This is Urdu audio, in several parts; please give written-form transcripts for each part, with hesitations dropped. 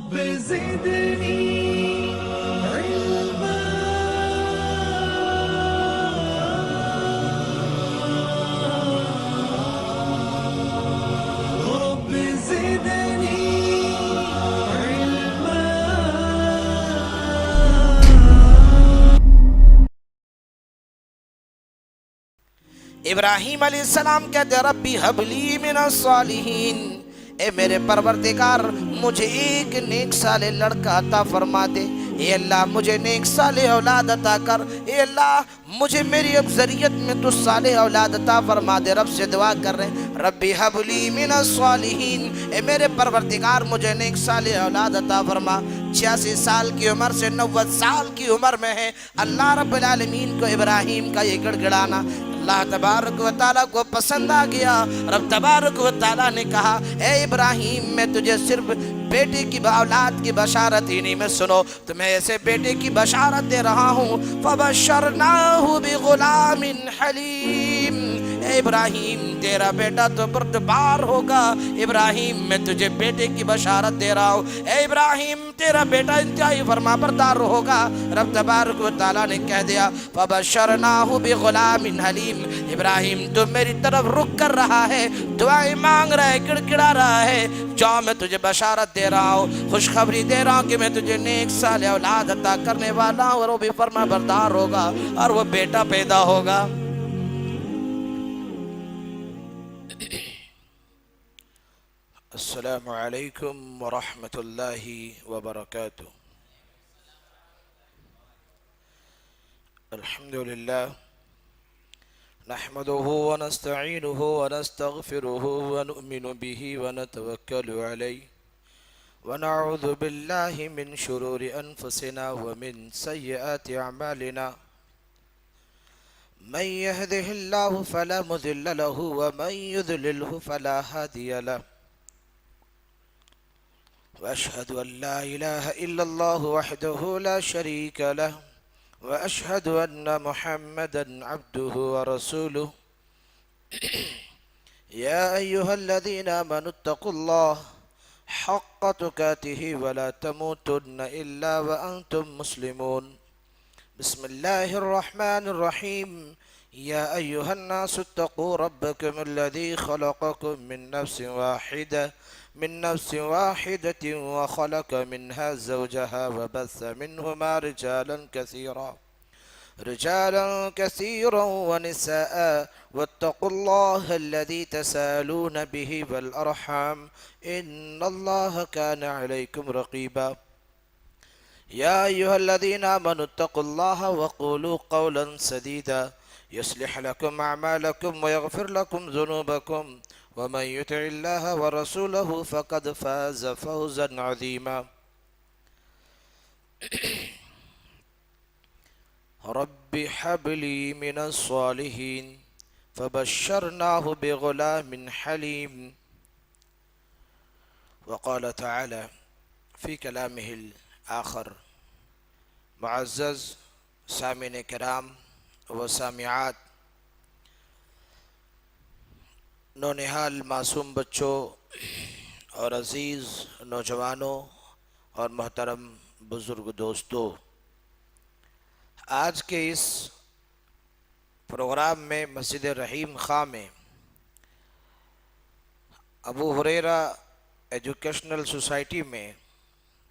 رب زدني علما رب زدني علما ابراہیم علیہ السلام کہتے ربی حبلی من الصالحین، اے میرے پروردگار مجھے ایک نیک صالح لڑکا عطا فرما دے، اے اللہ مجھے نیک صالح اولاد عطا کر، اے اللہ مجھے میری اکثریت میں تو صالح اولاد عطا فرما دے۔ رب سے دعا کر رہے ہیں ربی حبلی من الصالحین، اے میرے پروردگار مجھے نیک صالح اولاد عطا فرما۔ 86 سال کی عمر سے 90 سال کی عمر میں ہے اللہ رب العالمین کو ابراہیم کا یہ گڑ گڑانا اللہ تبارک و تعالیٰ کو پسند آ گیا۔ رب تبارک و تعالیٰ نے کہا اے ابراہیم میں تجھے صرف بیٹے کی اولاد کی بشارت ہی نہیں میں سنو تمہیں ایسے بیٹے کی بشارت دے رہا ہوں فَبَشَّرْنَاهُ بِغُلَامٍ حَلِيمٍ، اے ابراہیم تیرا بیٹا تو بردبار ہوگا، ابراہیم میں تجھے بیٹے کی بشارت دے رہا ہوں، اے ابراہیم تیرا بیٹا انتہائی فرما بردار ہوگا۔ رب تبارک و تعالیٰ نے کہہ دیا فَبَشَّرْنَاهُ بِغُلَامٍ حَلِيمٍ، ابراہیم تو میری طرف رک کر رہا ہے، دعائیں مانگ رہا ہے، گڑگڑا رہا ہے، جاؤ میں تجھے بشارت دے رہا ہوں، خوشخبری دے رہا ہوں کہ میں تجھے نیک صالح اولاد عطا کرنے والا ہوں اور وہ بھی فرما بردار ہوگا اور وہ بیٹا پیدا ہوگا۔ السلام علیکم ورحمۃ اللہ وبرکاتہ۔ الحمدللہ نحمده ونستعینه ونستغفره ونؤمن به ونتوکل علیہ ونعوذ باللہ من شرور انفسنا ومن سیئات اعمالنا، من يهده اللہ فلا مضل له ومن يضلله فلا هادی له، وأشهد أن لا إله إلا الله وحده لا شريك له، وأشهد أن محمدًا عبده ورسوله، يا أيها الذين آمنوا اتقوا الله حق تقاته ولا تموتن إلا وأنتم مسلمون۔ بسم الله الرحمن الرحيم، يا أيها الناس اتقوا ربكم الذي خلقكم من نفس واحدة وخلق منها زوجها وبث منهما رجالا كثيرا ونساء، واتقوا الله الذي تسالون به والأرحام إن الله كان عليكم رقيبا، يا أيها الذين آمنوا اتقوا الله وقولوا قولا سديدا يصلح لكم أعمالكم ويغفر لكم ذنوبكم، ومن يطع الله ورسوله فقد فاز فوزا عظيما۔ رب هب لي من الصالحين فبشرناه بغلام حليم۔ وقال تعالى في كلامه الآخر، معزز سامعین کرام و سامعات، نونہال معصوم بچوں اور عزیز نوجوانوں اور محترم بزرگ دوستوں، آج کے اس پروگرام میں مسجد رحیم خاں میں ابو ہریرہ ایجوکیشنل سوسائٹی میں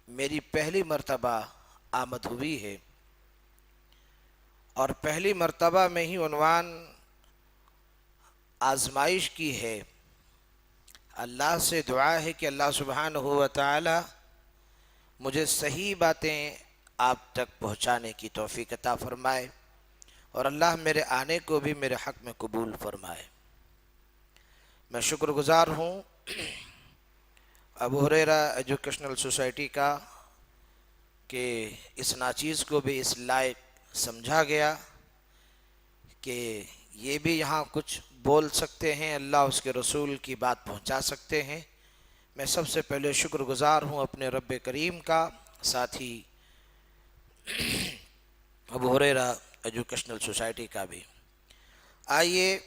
میری پہلی مرتبہ آمد ہوئی ہے، اور پہلی مرتبہ میں ہی عنوان آزمائش کی ہے۔ اللہ سے دعا ہے کہ اللہ سبحانہ و تعالی مجھے صحیح باتیں آپ تک پہنچانے کی توفیق عطا فرمائے، اور اللہ میرے آنے کو بھی میرے حق میں قبول فرمائے۔ میں شکر گزار ہوں ابو ہریرہ ایجوکیشنل سوسائٹی کا کہ اس ناچیز کو بھی اس لائق سمجھا گیا کہ یہ بھی یہاں کچھ بول سکتے ہیں، اللہ اس کے رسول کی بات پہنچا سکتے ہیں۔ میں سب سے پہلے شکر گزار ہوں اپنے رب کریم کا، ساتھ ہی ابو ہریرہ ایجوکیشنل سوسائٹی کا بھی۔ آئیے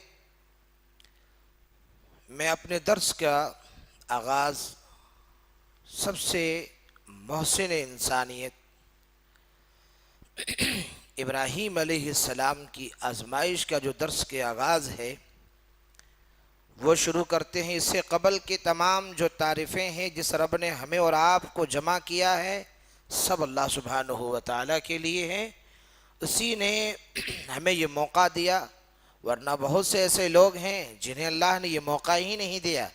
میں اپنے درس کا آغاز سب سے محسن انسانیت ابراہیم علیہ السلام کی آزمائش کا جو درس کے آغاز ہے وہ شروع کرتے ہیں۔ اس سے قبل کے تمام جو تعریفیں ہیں جس رب نے ہمیں اور آپ کو جمع کیا ہے سب اللہ سبحانہ و تعالیٰ کے لیے ہیں۔ اسی نے ہمیں یہ موقع دیا، ورنہ بہت سے ایسے لوگ ہیں جنہیں اللہ نے یہ موقع ہی نہیں دیا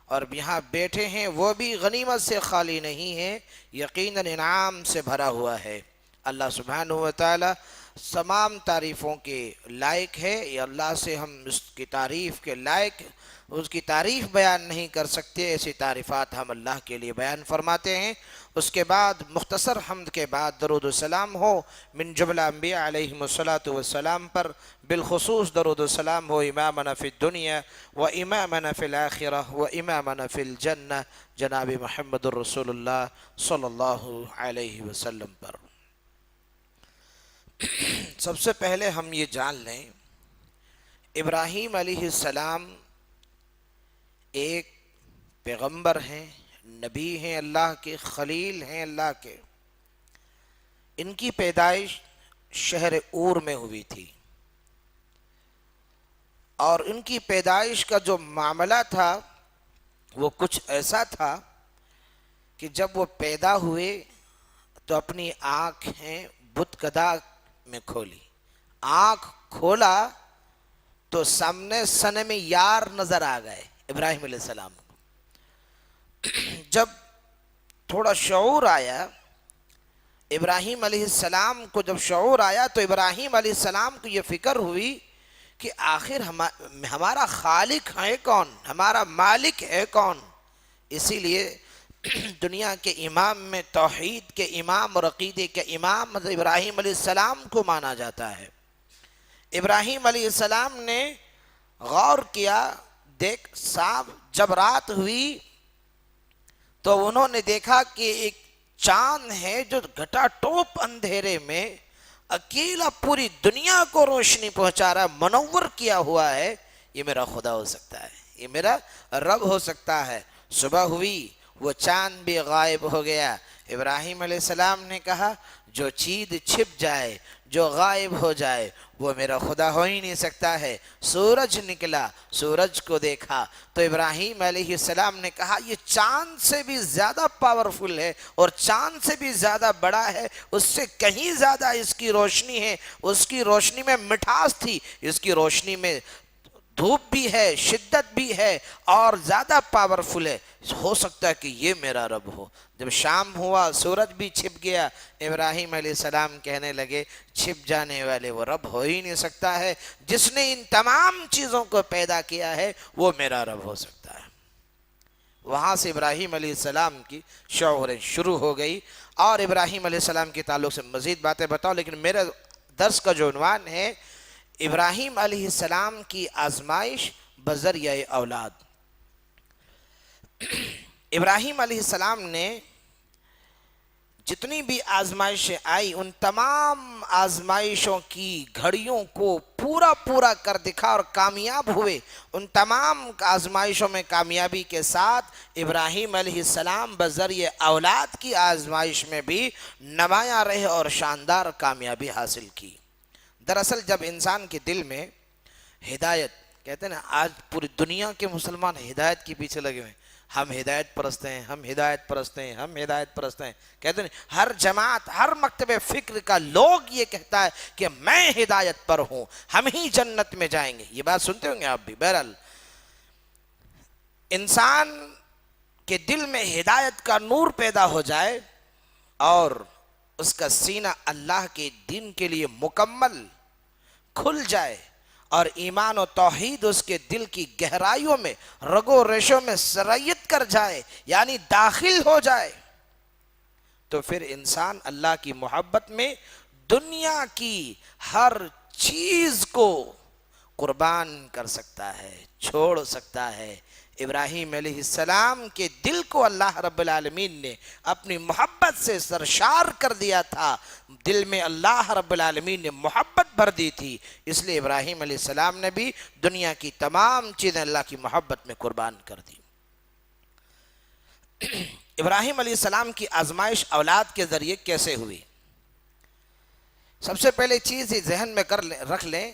اور یہاں بیٹھے ہیں، وہ بھی غنیمت سے خالی نہیں ہیں، یقیناً انعام سے بھرا ہوا ہے۔ اللہ سبحانہ و تعالیٰ تمام تعریفوں کے لائق ہے۔ یہ اللہ سے ہم اس کی تعریف کے لائق، اس کی تعریف بیان نہیں کر سکتے، ایسی تعریفات ہم اللہ کے لیے بیان فرماتے ہیں۔ اس کے بعد مختصر حمد کے بعد درود و سلام ہو من جملہ انبیاء علیہم السلام پر، بالخصوص درود و سلام ہو امامنا فی الدنیا و امامنا فی الآخرہ و امامنا فی الجنہ جناب محمد الرسول اللہ صلی اللہ علیہ وسلم پر۔ سب سے پہلے ہم یہ جان لیں، ابراہیم علیہ السلام ایک پیغمبر ہیں، نبی ہیں، اللہ کے خلیل ہیں اللہ کے۔ ان کی پیدائش شہر اور میں ہوئی تھی، اور ان کی پیدائش کا جو معاملہ تھا وہ کچھ ایسا تھا کہ جب وہ پیدا ہوئے تو اپنی آنکھیں بت کدا میں کھولی، آنکھ کھولا تو سامنے صنم یار نظر آ گئے ابراہیم علیہ السلام کو۔ جب تھوڑا شعور آیا ابراہیم علیہ السلام کو، جب شعور آیا تو ابراہیم علیہ السلام کو یہ فکر ہوئی کہ آخر ہمارا خالق ہے کون، ہمارا مالک ہے کون۔ اسی لیے دنیا کے امام میں توحید کے امام اور عقیدے کے امام حضرت ابراہیم علیہ السلام کو مانا جاتا ہے۔ ابراہیم علیہ السلام نے غور کیا، دیکھ صاحب جب رات ہوئی تو انہوں نے دیکھا کہ ایک چاند ہے جو گھٹا ٹوپ اندھیرے میں اکیلا پوری دنیا کو روشنی پہنچا رہا، منور کیا ہوا ہے۔ یہ میرا خدا ہو سکتا ہے، یہ میرا رب ہو سکتا ہے۔ صبح ہوئی، وہ چاند بھی غائب ہو گیا۔ ابراہیم علیہ السلام نے کہا جو چیز چھپ جائے، جو غائب ہو جائے، وہ میرا خدا ہو ہی نہیں سکتا ہے۔ سورج نکلا، سورج کو دیکھا تو ابراہیم علیہ السلام نے کہا یہ چاند سے بھی زیادہ پاورفل ہے اور چاند سے بھی زیادہ بڑا ہے، اس سے کہیں زیادہ اس کی روشنی ہے، اس کی روشنی میں مٹھاس تھی، اس کی روشنی میں دھوپ بھی ہے، شدت بھی ہے اور زیادہ پاورفل ہے، ہو سکتا ہے کہ یہ میرا رب ہو۔ جب شام ہوا سورج بھی چھپ گیا، ابراہیم علیہ السلام کہنے لگے چھپ جانے والے وہ رب ہو ہی نہیں سکتا ہے، جس نے ان تمام چیزوں کو پیدا کیا ہے وہ میرا رب ہو سکتا ہے۔ وہاں سے ابراہیم علیہ السلام کی شعوریں شروع ہو گئی، اور ابراہیم علیہ السلام کے تعلق سے مزید باتیں بتاؤ، لیکن میرے درس کا جو عنوان ہے ابراہیم علیہ السلام کی آزمائش بذریعہ اولاد۔ ابراہیم علیہ السلام نے جتنی بھی آزمائشیں آئی ان تمام آزمائشوں کی گھڑیوں کو پورا کر دکھا اور کامیاب ہوئے۔ ان تمام آزمائشوں میں کامیابی کے ساتھ ابراہیم علیہ السلام بذریعہ اولاد کی آزمائش میں بھی نمایاں رہے اور شاندار کامیابی حاصل کی۔ دراصل جب انسان کے دل میں ہدایت، کہتے ہیں نا آج پوری دنیا کے مسلمان ہدایت کے پیچھے لگے ہوئے ہیں، ہم ہدایت پرست ہیں، ہم ہدایت پرست ہیں، ہم ہدایت پرست ہیں، کہتے ہیں ہر جماعت، ہر مکتب فکر کا لوگ یہ کہتا ہے کہ میں ہدایت پر ہوں، ہم ہی جنت میں جائیں گے۔ یہ بات سنتے ہوں گے آپ بھی۔ بہرحال انسان کے دل میں ہدایت کا نور پیدا ہو جائے اور اس کا سینہ اللہ کے دین کے لیے مکمل کھل جائے اور ایمان و توحید اس کے دل کی گہرائیوں میں، رگو ریشوں میں سرایت کر جائے، یعنی داخل ہو جائے، تو پھر انسان اللہ کی محبت میں دنیا کی ہر چیز کو قربان کر سکتا ہے، چھوڑ سکتا ہے۔ ابراہیم علیہ السلام کے دل کو اللہ رب العالمین نے اپنی محبت سے سرشار کر دیا تھا، دل میں اللہ رب العالمین نے محبت بھر دی تھی، اس لیے ابراہیم علیہ السلام نے بھی دنیا کی تمام چیزیں اللہ کی محبت میں قربان کر دی۔ ابراہیم علیہ السلام کی آزمائش اولاد کے ذریعے کیسے ہوئی؟ سب سے پہلے چیز یہ ذہن میں رکھ لیں،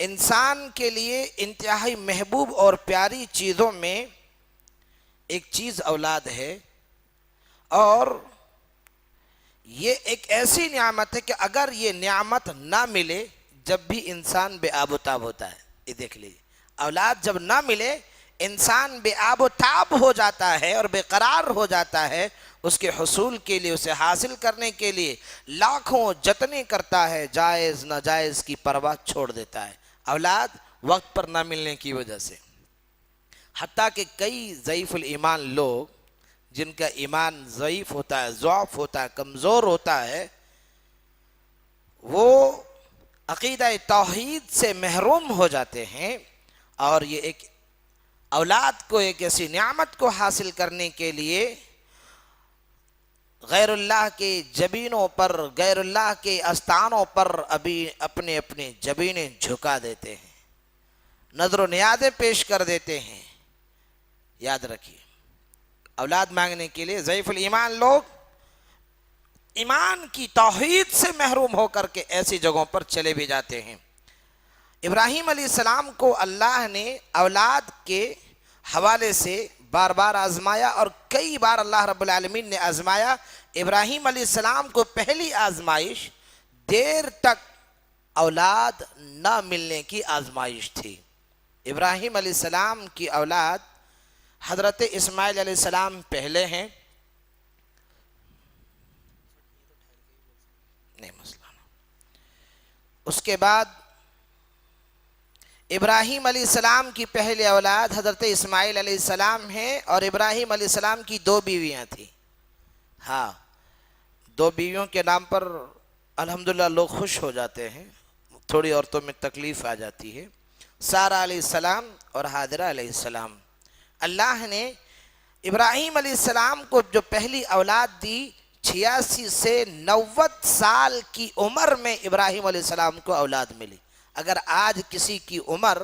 انسان کے لیے انتہائی محبوب اور پیاری چیزوں میں ایک چیز اولاد ہے، اور یہ ایک ایسی نعمت ہے کہ اگر یہ نعمت نہ ملے جب بھی انسان بے آب و تاب ہوتا ہے. یہ دیکھ لیجیے، اولاد جب نہ ملے انسان بے آب و تاب ہو جاتا ہے اور بے قرار ہو جاتا ہے. اس کے حصول کے لیے، اسے حاصل کرنے کے لیے لاکھوں جتنے کرتا ہے، جائز ناجائز کی پرواہ چھوڑ دیتا ہے. اولاد وقت پر نہ ملنے کی وجہ سے، حتیٰ کہ کئی ضعیف الایمان لوگ جن کا ایمان ضعیف ہوتا ہے، ضعف ہوتا ہے، کمزور ہوتا ہے، وہ عقیدہ توحید سے محروم ہو جاتے ہیں. اور یہ ایک اولاد کو ایک ایسی نعمت کو حاصل کرنے کے لیے غیر اللہ کے جبینوں پر، غیر اللہ کے استانوں پر ابھی اپنے اپنے جبینیں جھکا دیتے ہیں، نظر و نیازیں پیش کر دیتے ہیں. یاد رکھیے، اولاد مانگنے کے لیے ضعیف الایمان لوگ ایمان کی توحید سے محروم ہو کر کے ایسی جگہوں پر چلے بھی جاتے ہیں. ابراہیم علیہ السلام کو اللہ نے اولاد کے حوالے سے بار بار آزمایا، اور کئی بار اللہ رب العالمین نے آزمایا. ابراہیم علیہ السلام کو پہلی آزمائش دیر تک اولاد نہ ملنے کی آزمائش تھی. ابراہیم علیہ السلام کی اولاد حضرت اسماعیل علیہ السلام پہلے ہیں. نہیں مسئلہ نہ. اس کے بعد ابراہیم علیہ السلام کی پہلی اولاد حضرت اسماعیل علیہ السلام ہیں، اور ابراہیم علیہ السلام کی 2 بیویاں تھیں. ہاں، 2 بیویوں کے نام پر الحمدللہ لوگ خوش ہو جاتے ہیں، تھوڑی عورتوں میں تکلیف آ جاتی ہے. سارہ علیہ السلام اور ہاجرہ علیہ السلام. اللہ نے ابراہیم علیہ السلام کو جو پہلی اولاد دی، 86 سے 90 سال کی عمر میں ابراہیم علیہ السلام کو اولاد ملی. اگر آج کسی کی عمر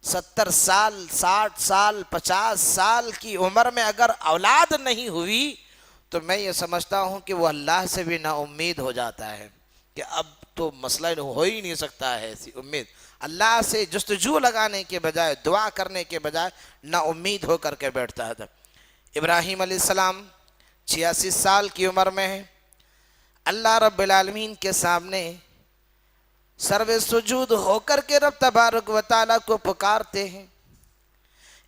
70 سال، 60 سال، 50 سال کی عمر میں اگر اولاد نہیں ہوئی تو میں یہ سمجھتا ہوں کہ وہ اللہ سے بھی نا امید ہو جاتا ہے کہ اب تو مسئلہ ہو ہی نہیں سکتا ہے. ایسی امید اللہ سے جستجو لگانے کے بجائے، دعا کرنے کے بجائے نا امید ہو کر کے بیٹھتا ہے. ابراہیم علیہ السلام 86 سال کی عمر میں ہے. اللہ رب العالمین کے سامنے سرو سجود ہو کر کے رب تبارک و تعالیٰ کو پکارتے ہیں.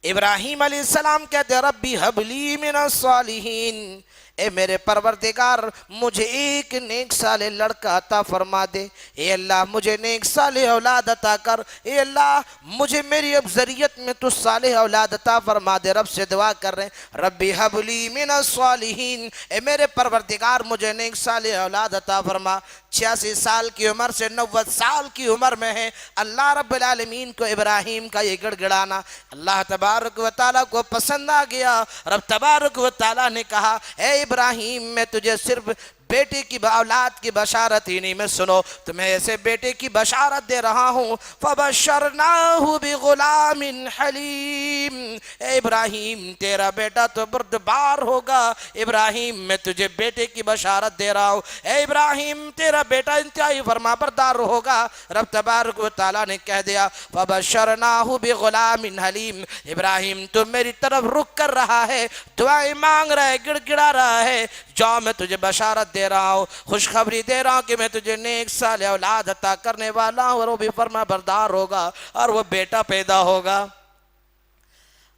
ابراہیم علیہ السلام کہتے ربی حب لی من الصالحین، اے میرے پروردگار مجھے ایک نیک صالح لڑکا عطا فرما دے. اے اللہ مجھے نیک صالح اولاد عطا کر. اے اللہ مجھے میری اب ذریت میں تو صالح اولاد عطا فرما دے. رب سے دعا کر رہے ہیں ربی حب لی من الصالحین، اے میرے پروردگار مجھے نیک صالح اولاد عطا فرما. 86 سال کی عمر سے 90 سال کی عمر میں ہے. اللہ رب العالمین کو ابراہیم کا یہ گڑ گڑانا اللہ تبارک و تعالیٰ کو پسند آ گیا. رب تبارک و تعالیٰ نے کہا اے ابراہیم میں تجھے صرف بیٹے کی اولاد کی بشارت ہی نہیں، میں سنو تمہیں ایسے بیٹے کی بشارت دے رہا ہوں. فَبَشَّرْنَاهُ بِغُلَامٍ حَلِيمٍ، اے ابراہیم تیرا بیٹا تو بردبار ہوگا. ابراہیم میں تجھے بیٹے کی بشارت دے رہا ہوں. اے ابراہیم تیرا بیٹا انتہائی فرما بردار ہوگا. رب تبارک و تعالیٰ نے کہہ دیا فَبَشَّرْنَاهُ بِغُلَامٍ حَلِيمٍ، ابراہیم تو میری طرف رک کر رہا ہے، دعائیں مانگ رہا ہے، گڑ گڑا رہا ہے. جاؤ میں تجھے بشارت دے رہا ہوں، خوشخبری دے رہا ہوں کہ میں تجھے نیک صالح اولاد عطا کرنے والا ہوں، اور وہ بھی فرما بردار ہوگا اور وہ بیٹا پیدا ہوگا.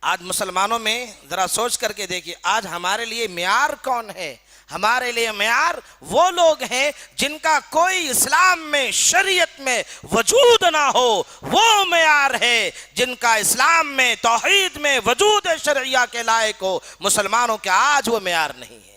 آج مسلمانوں میں ذرا سوچ کر کے دیکھیے، آج ہمارے لیے معیار کون ہے؟ ہمارے لیے معیار وہ لوگ ہیں جن کا کوئی اسلام میں، شریعت میں وجود نہ ہو. وہ معیار ہے جن کا اسلام میں، توحید میں وجود شرعیہ کے لائق ہو. مسلمانوں کے آج وہ معیار نہیں ہے.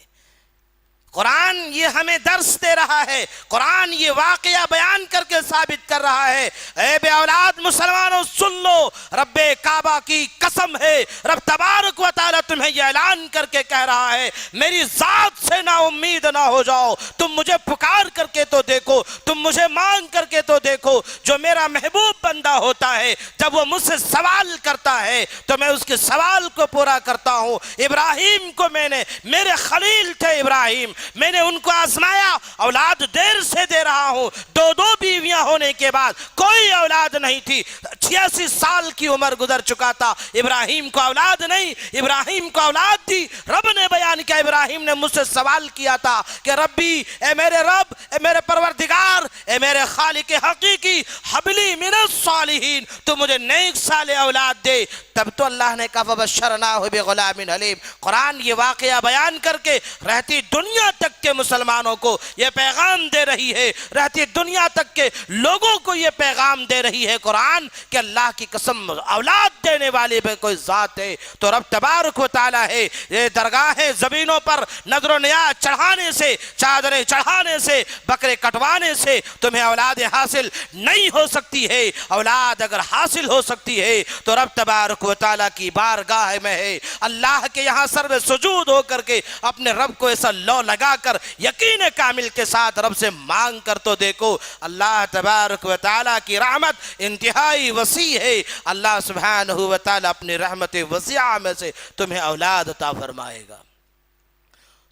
قرآن یہ ہمیں درس دے رہا ہے، قرآن یہ واقعہ بیان کر کے ثابت کر رہا ہے۔ اے بے اولاد مسلمانوں سن لو، رب کعبہ کی قسم ہے، رب تبارک و تعالی تمہیں یہ اعلان کر کے کہہ رہا ہے، میری ذات سے نا امید نہ ہو جاؤ، تم مجھے پکار کر کے تو دیکھو، تم مجھے مانگ کر کے تو دیکھو۔ جو میرا محبوب بندہ ہوتا ہے جب وہ مجھ سے سوال کرتا ہے تو میں اس کے سوال کو پورا کرتا ہوں۔ ابراہیم کو میں نے، میرے خلیل تھے ابراہیم، میں نے ان کو آزمایا، اولاد دیر سے دے رہا ہوں، دو بیویاں ہونے کے بعد کوئی اولاد نہیں تھی، 86 سال کی عمر گزر چکا تھا، ابراہیم کو اولاد نہیں، ابراہیم کو اولاد تھی۔ رب نے بیان کیا، ابراہیم نے مجھ سے سوال کیا تھا کہ ربی، اے میرے رب، اے میرے پروردگار، اے میرے خالق حقیقی، حبلی من الصالحین، تو مجھے نیک صالح اولاد دے۔ تب تو اللہ نے کہا فبشرناہ بغلام حلیم۔ قرآن یہ واقعہ بیان کر کے رہتی دنیا تک کے مسلمانوں کو یہ پیغام دے رہی ہے، رہتی دنیا تک کے لوگوں کو یہ پیغام دے رہی ہے قرآن کہ اللہ کی قسم اولاد دینے والی میں کوئی ذات ہے تو رب تبارک و تعالی ہے۔ یہ درگاہیں زمینوں پر نظر و نیاز چڑھانے سے، چادریں چڑھانے سے، بکرے کٹوانے سے تمہیں اولاد حاصل نہیں ہو سکتی ہے۔ اولاد اگر حاصل ہو سکتی ہے تو رب تبارک و تعالی کی بارگاہ میں ہے، اللہ کے یہاں سر سجود ہو کر کے اپنے رب کو ایسا لو لگا کر یقین کامل کے ساتھ رب سے مانگ کر تو دیکھو۔ اللہ تبارک و تعالی کی رحمت انتہائی وسیع ہے، اللہ سبحانہ و تعالی اپنی رحمت وسیعہ میں سے تمہیں اولاد عطا فرمائے گا۔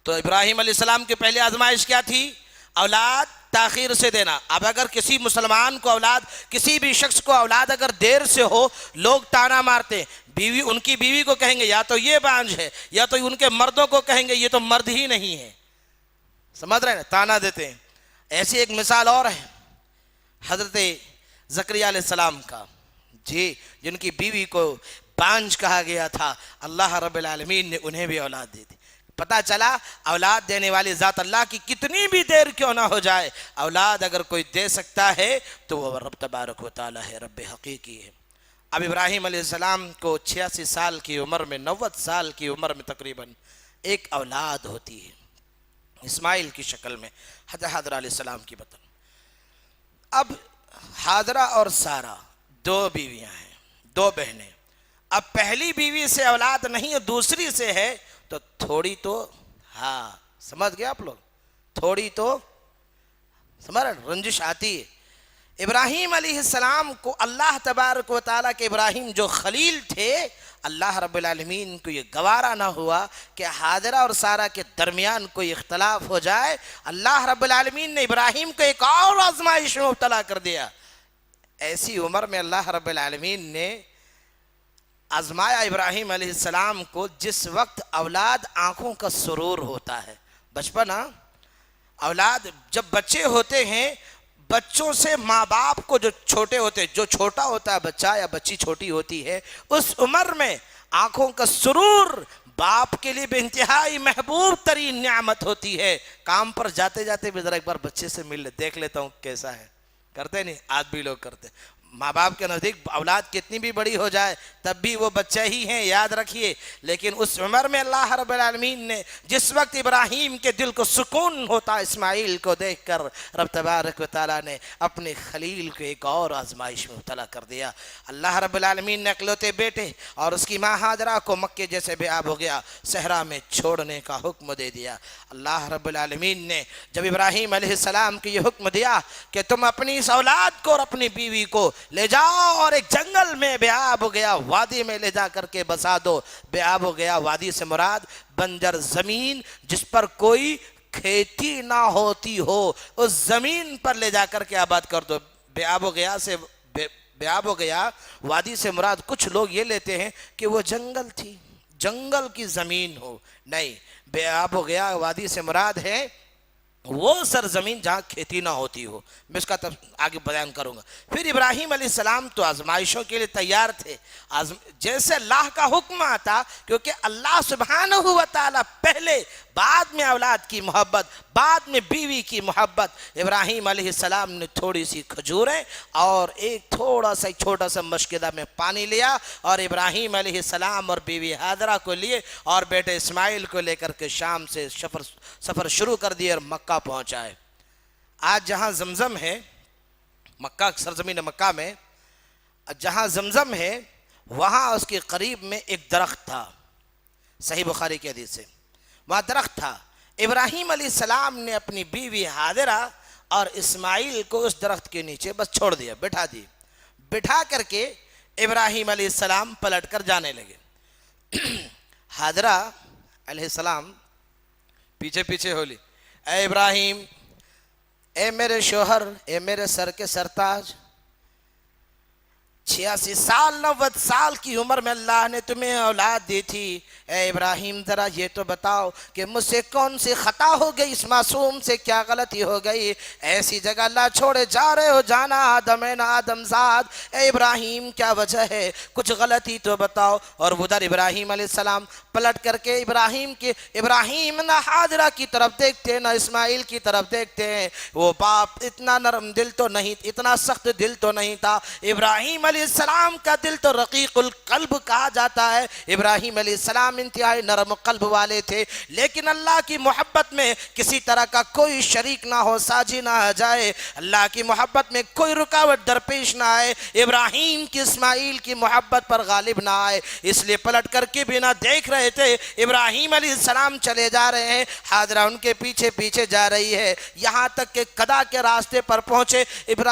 تو ابراہیم علیہ السلام کی پہلی آزمائش کیا تھی؟ اولاد تاخیر سے دینا۔ اب اگر کسی مسلمان کو اولاد، کسی بھی شخص کو اولاد اگر دیر سے ہو، لوگ تانا مارتے ہیں، بیوی، ان کی بیوی کو کہیں گے یا تو یہ بانجھ ہے، یا تو ان کے مردوں کو کہیں گے یہ تو مرد ہی نہیں ہے، سمجھ رہے ہیں، تانا دیتے ہیں۔ ایسی ایک مثال اور ہے حضرت زکریا علیہ السلام کا، جی، جن کی بیوی کو بانجھ کہا گیا تھا، اللہ رب العالمین نے انہیں بھی اولاد دی تھی۔ پتہ چلا اولاد دینے والی ذات اللہ کی کتنی بھی دیر کیوں نہ ہو جائے، اولاد اگر کوئی دے سکتا ہے تو وہ رب تبارک و تعالی ہے، رب حقیقی ہے۔ اب ابراہیم علیہ السلام کو 86 سال کی عمر میں، 90 سال کی عمر میں تقریباً ایک اولاد ہوتی ہے اسماعیل کی شکل میں، حضرت حاجرہ علیہ السلام کی بطن۔ اب حاجرہ اور سارہ دو بیویاں ہیں، دو بہنیں۔ اب پہلی بیوی سے اولاد نہیں ہے، دوسری سے ہے، تو تھوڑی تو، ہاں سمجھ گئے آپ لوگ، تھوڑی تو سمجھ رنجش آتی ہے۔ ابراہیم علیہ السلام کو اللہ تبارک و تعالیٰ کے، ابراہیم جو خلیل تھے، اللہ رب العالمین کو یہ گوارا نہ ہوا کہ حاجرہ اور سارہ کے درمیان کوئی اختلاف ہو جائے۔ اللہ رب العالمین نے ابراہیم کو ایک اور آزمائش میں مبتلا کر دیا۔ ایسی عمر میں اللہ رب العالمین نے آزمایا ابراہیم علیہ السلام کو جس وقت اولاد آنکھوں کا سرور ہوتا ہے، بچپن، اولاد جب بچے ہوتے ہیں، بچوں سے ماں باپ کو جو چھوٹے ہوتے، جو چھوٹا ہوتا ہے بچہ یا بچی چھوٹی ہوتی ہے، اس عمر میں آنکھوں کا سرور باپ کے لیے بے انتہائی محبوب ترین نعمت ہوتی ہے۔ کام پر جاتے جاتے بھی ذرا ایک بار بچے سے مل دیکھ لیتا ہوں کیسا ہے، کرتے نہیں؟ آج بھی لوگ کرتے۔ ماں باپ کے نزدیک اولاد کتنی بھی بڑی ہو جائے تب بھی وہ بچہ ہی ہیں، یاد رکھیے۔ لیکن اس عمر میں اللہ رب العالمین نے جس وقت ابراہیم کے دل کو سکون ہوتا اسماعیل کو دیکھ کر، رب تبارک و تعالیٰ نے اپنے خلیل کو ایک اور آزمائش میں مبتلا کر دیا۔ اللہ رب العالمین نے اکلوتے بیٹے اور اس کی ماں حاجرہ کو مکے جیسے بے آب ہو گیا صحرا میں چھوڑنے کا حکم دے دیا۔ اللہ رب العالمین نے جب ابراہیم علیہ السلام کو یہ حکم دیا کہ تم اپنی اس اولاد کو اور اپنی بیوی کو لے جاؤ اور ایک جنگل میں بے آب ہو گیا وادی میں لے جا کر کے بسا دو۔ بے آب ہو گیا وادی سے مراد بنجر زمین جس پر کوئی کھیتی نہ ہوتی ہو، اس زمین پر لے جا کر کے آباد کر دو۔ بے آب ہو گیا سے بے آب ہو گیا وادی سے مراد کچھ لوگ یہ لیتے ہیں کہ وہ جنگل تھی، جنگل کی زمین ہو، نہیں، بے آب ہو گیا وادی سے مراد ہے وہ سرزمین جہاں کھیتی نہ ہوتی ہو. میں اس کا آگے بیان کروں گا. پھر ابراہیم علیہ السلام تو آزمائشوں کے لیے تیار تھے. جیسے اللہ کا حکم آتا, کیونکہ اللہ سبحانہ و تعالیٰ پہلے, بعد میں اولاد کی محبت, بعد میں بیوی کی محبت. ابراہیم علیہ السلام نے تھوڑی سی کھجوریں اور ایک تھوڑا سا چھوٹا سا مشکدہ میں پانی لیا, اور ابراہیم علیہ السلام اور بیوی حاجرہ کو لیے اور بیٹے اسماعیل کو لے کر کے شام سے سفر شروع کر دیے اور مکہ پہنچائے. آج جہاں زمزم ہے, مکہ سرزمین مکہ میں جہاں زمزم ہے, وہاں اس کے قریب میں ایک درخت تھا. صحیح بخاری کی حدیث سے وہاں درخت تھا. ابراہیم علیہ السلام نے اپنی بیوی حاجرہ اور اسماعیل کو اس درخت کے نیچے بس چھوڑ دیا, بٹھا دی. بٹھا کر کے ابراہیم علیہ السلام پلٹ کر جانے لگے. حاجرہ علیہ السلام پیچھے پیچھے ہو لی, اے ابراہیم, اے میرے شوہر, اے میرے سر کے سرتاج, 86 سال 90 سال کی عمر میں اللہ نے تمہیں اولاد دی تھی. اے ابراہیم ذرا یہ تو بتاؤ کہ مجھ سے کون سی خطا ہو گئی, اس معصوم سے کیا غلطی ہو گئی, ایسی جگہ اللہ چھوڑے جا رہے ہو, جانا آدم ہے نہ آدم زاد. اے ابراہیم کیا وجہ ہے, کچھ غلطی تو بتاؤ. اور ادھر ابراہیم علیہ السلام پلٹ کر کے ابراہیم نہ حاجرہ کی طرف دیکھتے نہ اسماعیل کی طرف دیکھتے ہیں. وہ باپ اتنا نرم دل تو نہیں, اتنا سخت دل تو نہیں تھا. ابراہیم علیہ السلام کا دل تو رقیق القلب کہا جاتا ہے. ابراہیم علیہ السلام انتہائی نرم قلب والے تھے, لیکن اللہ کی محبت میں کسی طرح کا کوئی شریک نہ ہو, ساجی نہ آ جائے, اللہ کی محبت میں کوئی رکاوٹ درپیش نہ آئے, ابراہیم کی اسماعیل کی محبت پر غالب نہ آئے. اس لیے پلٹ کر کے بھی نہ دیکھ رہے تھے. ابراہیم علیہ السلام چلے جا رہے ہیں, حاجرہ ان کے پیچھے پیچھے جا رہی ہے, یہاں تک کہ قدا کے راستے پر پہنچے.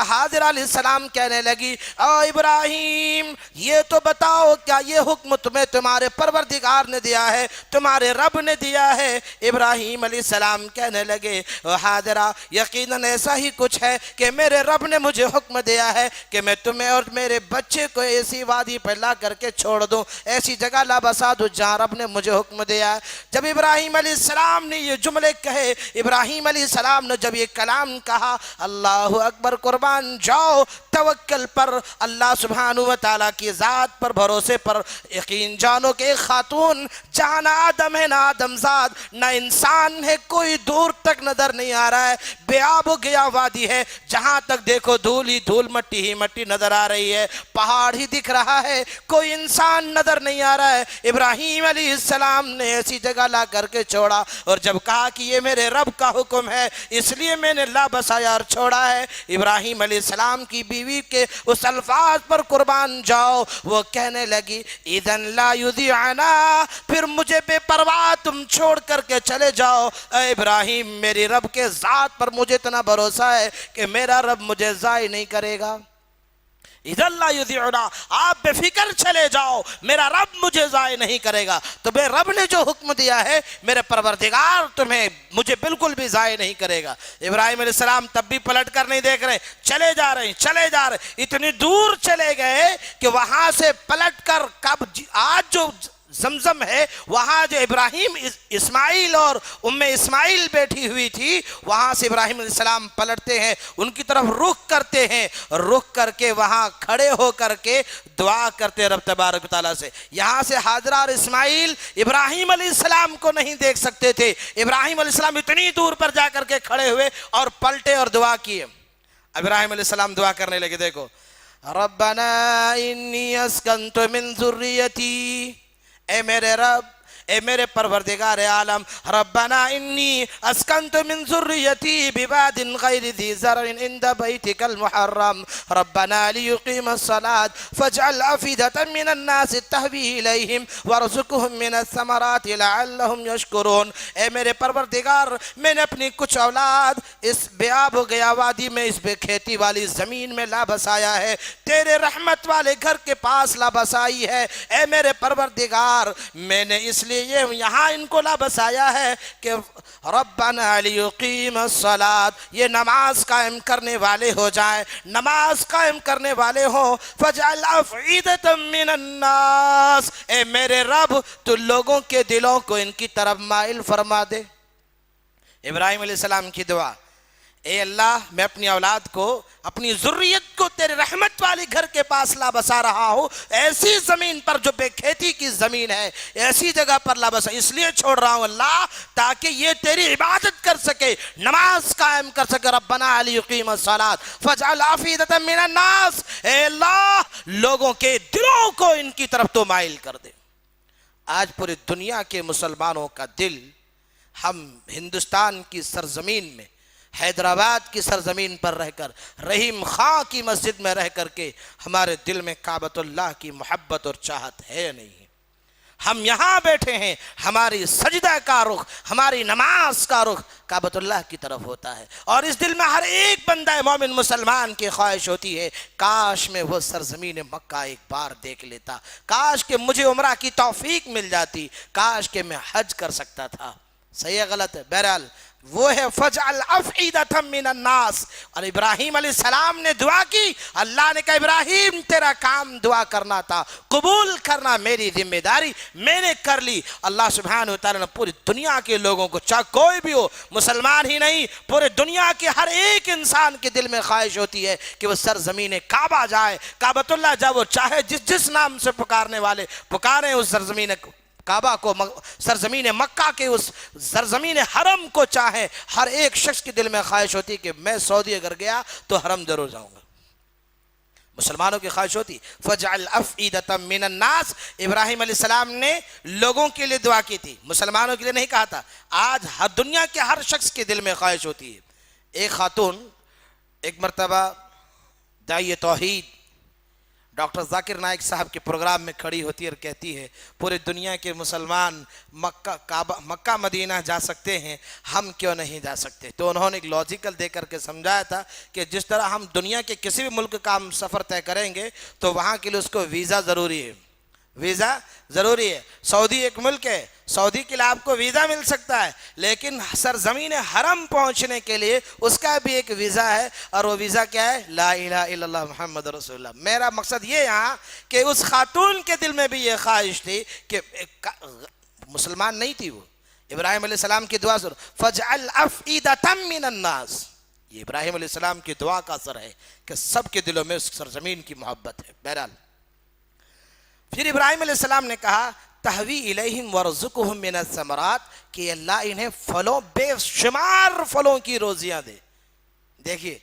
حاجرہ علیہ السلام کہنے لگی, او ابراہیم یہ تو بتاؤ کیا یہ حکم تمہیں تمہارے پروردگار نے دیا ہے, تمہارے رب نے دیا ہے؟ ابراہیم علیہ السلام کہنے لگے, حاجرہ یقیناً ایسا ہی کچھ ہے کہ میرے رب نے مجھے حکم دیا ہے کہ میں تمہیں اور میرے بچے کو ایسی وادی پر لا کر کے چھوڑ دوں, ایسی جگہ لا بسا دوں جہاں رب نے مجھے حکم دیا ہے. جب ابراہیم علیہ السلام نے یہ جملے کہے, ابراہیم علیہ السلام نے جب یہ کلام کہا, اللہ اکبر, قربان جاؤ توکل پر, اللہ سبحانہ و تعالیٰ کی ذات پر بھروسے پر یقین جانو کہ ایک خاتون جہاں نہ آدم ہے نہ آدم زاد نہ انسان ہے, کوئی دور تک نظر نہیں آ رہا ہے, بے آب و گیا وادی ہے, جہاں تک دیکھو دھول ہی دھول, مٹی ہی مٹی نظر آ رہی ہے, پہاڑ ہی دکھ رہا ہے, کوئی انسان نظر نہیں آ رہا ہے. ابراہیم علیہ السلام نے ایسی جگہ لا کر کے چھوڑا, اور جب کہا کہ یہ میرے رب کا حکم ہے اس لیے میں نے لا بسایا اور چھوڑا ہے. ابراہیم علیہ السلام کی بیوی کے اس الفاظ پر قربان جاؤ, وہ کہنے لگی, اذن لا یضیعنا, پھر مجھے بے پرواہ تم چھوڑ کر کے چلے جاؤ. اے ابراہیم میری رب کے ذات پر مجھے اتنا بھروسہ ہے کہ میرا رب مجھے ضائع نہیں کرے گا. اذن لا یضیعنا, آپ بے فکر چلے جاؤ, میرا رب مجھے ضائع نہیں کرے گا. تو میرے رب نے جو حکم دیا ہے میرے پروردگار تمہیں مجھے بالکل بھی ضائع نہیں کرے گا. ابراہیم علیہ السلام تب بھی پلٹ کر نہیں دیکھ رہے, چلے جا رہے ہیں. اتنی دور چلے گئے کہ وہاں سے پلٹ کر آج جو زمزم ہے وہاں جو ابراہیم اسماعیل اور ام اسماعیل بیٹھی ہوئی تھی, وہاں سے ابراہیم علیہ السلام پلٹتے ہیں, ان کی طرف رخ کرتے ہیں, رخ کر کے وہاں کھڑے ہو کر کے دعا کرتے ہیں رب تبارک و تعالیٰ سے. یہاں سے حاجرہ اور اسماعیل ابراہیم علیہ السلام کو نہیں دیکھ سکتے تھے. ابراہیم علیہ السلام اتنی دور پر جا کر کے کھڑے ہوئے اور پلٹے اور دعا کیے. ابراہیم علیہ السلام دعا کرنے لگے, دیکھو, ربنا انی اسکنت من ذریتی, اے میرے رب, اے میرے پروردگار عالم, ربنا انی اسکنت من ذریتی بواد غیر ذی زرع عند بیتک المحرم ربنا لیقیم الصلاة فاجعل افئدة من الناس تهوی الیہم وارزقهم من الثمرات لعلهم یشکرون. اے میرے پروردگار, میں نے اپنی کچھ اولاد اس بے آب و گیا وادی میں, اس بے کھیتی والی زمین میں لا بسایا ہے, تیرے رحمت والے گھر کے پاس لا بسائی ہے. اے میرے پروردگار, میں نے اس لیے یہ یہاں ان کو لا بسایا ہے کہ ربنا لیقیم الصلاة, یہ نماز قائم کرنے والے ہو جائیں, نماز قائم کرنے والے ہوں. فجعل افئدة من الناس, اے میرے رب تو لوگوں کے دلوں کو ان کی طرف مائل فرما دے. ابراہیم علیہ السلام کی دعا، اے اللہ میں اپنی اولاد کو، اپنی ذریت کو تیرے رحمت والی گھر کے پاس لا بسا رہا ہوں، ایسی زمین پر جو بے کھیتی کی زمین ہے، ایسی جگہ پر لا بسا، اس لیے چھوڑ رہا ہوں اللہ تاکہ یہ تیری عبادت کر سکے، نماز قائم کر سکے۔ ربنا لیقیم الصلاۃ فاجعل افئدۃ من الناس، اے اللہ لوگوں کے دلوں کو ان کی طرف تو مائل کر دے۔ آج پوری دنیا کے مسلمانوں کا دل، ہم ہندوستان کی سرزمین میں، حیدرآباد کی سرزمین پر رہ کر، رحیم خان کی مسجد میں رہ کر کے ہمارے دل میں کعبۃ اللہ کی محبت اور چاہت ہے یا نہیں ہے؟ ہم یہاں بیٹھے ہیں، ہماری سجدہ کا رخ، ہماری نماز کا رخ کعبۃ اللہ کی طرف ہوتا ہے، اور اس دل میں ہر ایک بندہ مومن مسلمان کی خواہش ہوتی ہے کاش میں وہ سرزمین مکہ ایک بار دیکھ لیتا، کاش کہ مجھے عمرہ کی توفیق مل جاتی، کاش کہ میں حج کر سکتا تھا۔ صحیح ہے غلط ہے؟ بہرحال وہ ہے فَجْعَلْ أَفْئِدَةً مِّنَ النَّاسِ، اور ابراہیم علیہ السلام نے دعا کی، اللہ نے کہا ابراہیم تیرا کام دعا کرنا تھا، قبول کرنا میری ذمہ داری، میں نے کر لی۔ اللہ سبحانہ وتعالی نے پوری دنیا کے لوگوں کو، چاہے کوئی بھی ہو، مسلمان ہی نہیں، پورے دنیا کے ہر ایک انسان کے دل میں خواہش ہوتی ہے کہ وہ سرزمین کعبہ جائے، کعبۃ اللہ جائے، وہ چاہے جس نام سے پکارنے والے پکاریں اس سرزمین کعبہ کو، سرزمین مکہ کے اس سرزمین حرم کو چاہے، ہر ایک شخص کے دل میں خواہش ہوتی کہ میں سعودی اگر گیا تو حرم ضرور جاؤں گا۔ مسلمانوں کی خواہش ہوتی فَجْعَلْ أَفْئِدَةً مِّنَ النَّاسِ، ابراہیم علیہ السلام نے لوگوں کے لیے دعا کی تھی، مسلمانوں کے لیے نہیں کہا تھا۔ آج ہر دنیا کے ہر شخص کے دل میں خواہش ہوتی ہے۔ ایک خاتون ایک مرتبہ داعی توحید ڈاکٹر ذاکر نائک صاحب کے پروگرام میں کھڑی ہوتی ہے اور کہتی ہے پورے دنیا کے مسلمان مکہ مدینہ جا سکتے ہیں، ہم کیوں نہیں جا سکتے؟ تو انہوں نے ایک لاجیکل دے کر کے سمجھایا تھا کہ جس طرح ہم دنیا کے کسی بھی ملک کا ہم سفر طے کریں گے تو وہاں کے لیے اس کو ویزا ضروری ہے، ویزا ضروری ہے۔ سعودی ایک ملک ہے، سعودی کے لیے آپ کو ویزا مل سکتا ہے، لیکن سرزمین حرم پہنچنے کے لیے اس کا بھی ایک ویزا ہے، اور وہ ویزا کیا ہے؟ لا الہ الا اللہ محمد رسول اللہ۔ میرا مقصد یہ یہاں کہ اس خاتون کے دل میں بھی یہ خواہش تھی کہ مسلمان نہیں تھی وہ، ابراہیم علیہ السلام کی دعا سن فَجْعَلْ أَفْئِدَةً مِّنَ النَّاسِ، یہ ابراہیم علیہ السلام کی دعا کا اثر ہے کہ سب کے دلوں میں اس سرزمین کی محبت ہے۔ بہرحال پھر ابراہیم علیہ السلام نے کہا تحوی الیہم ورزقہم من الثمرات، کہ اللہ انہیں پھلوں، بے شمار پھلوں کی روزیاں دے۔ دیکھیے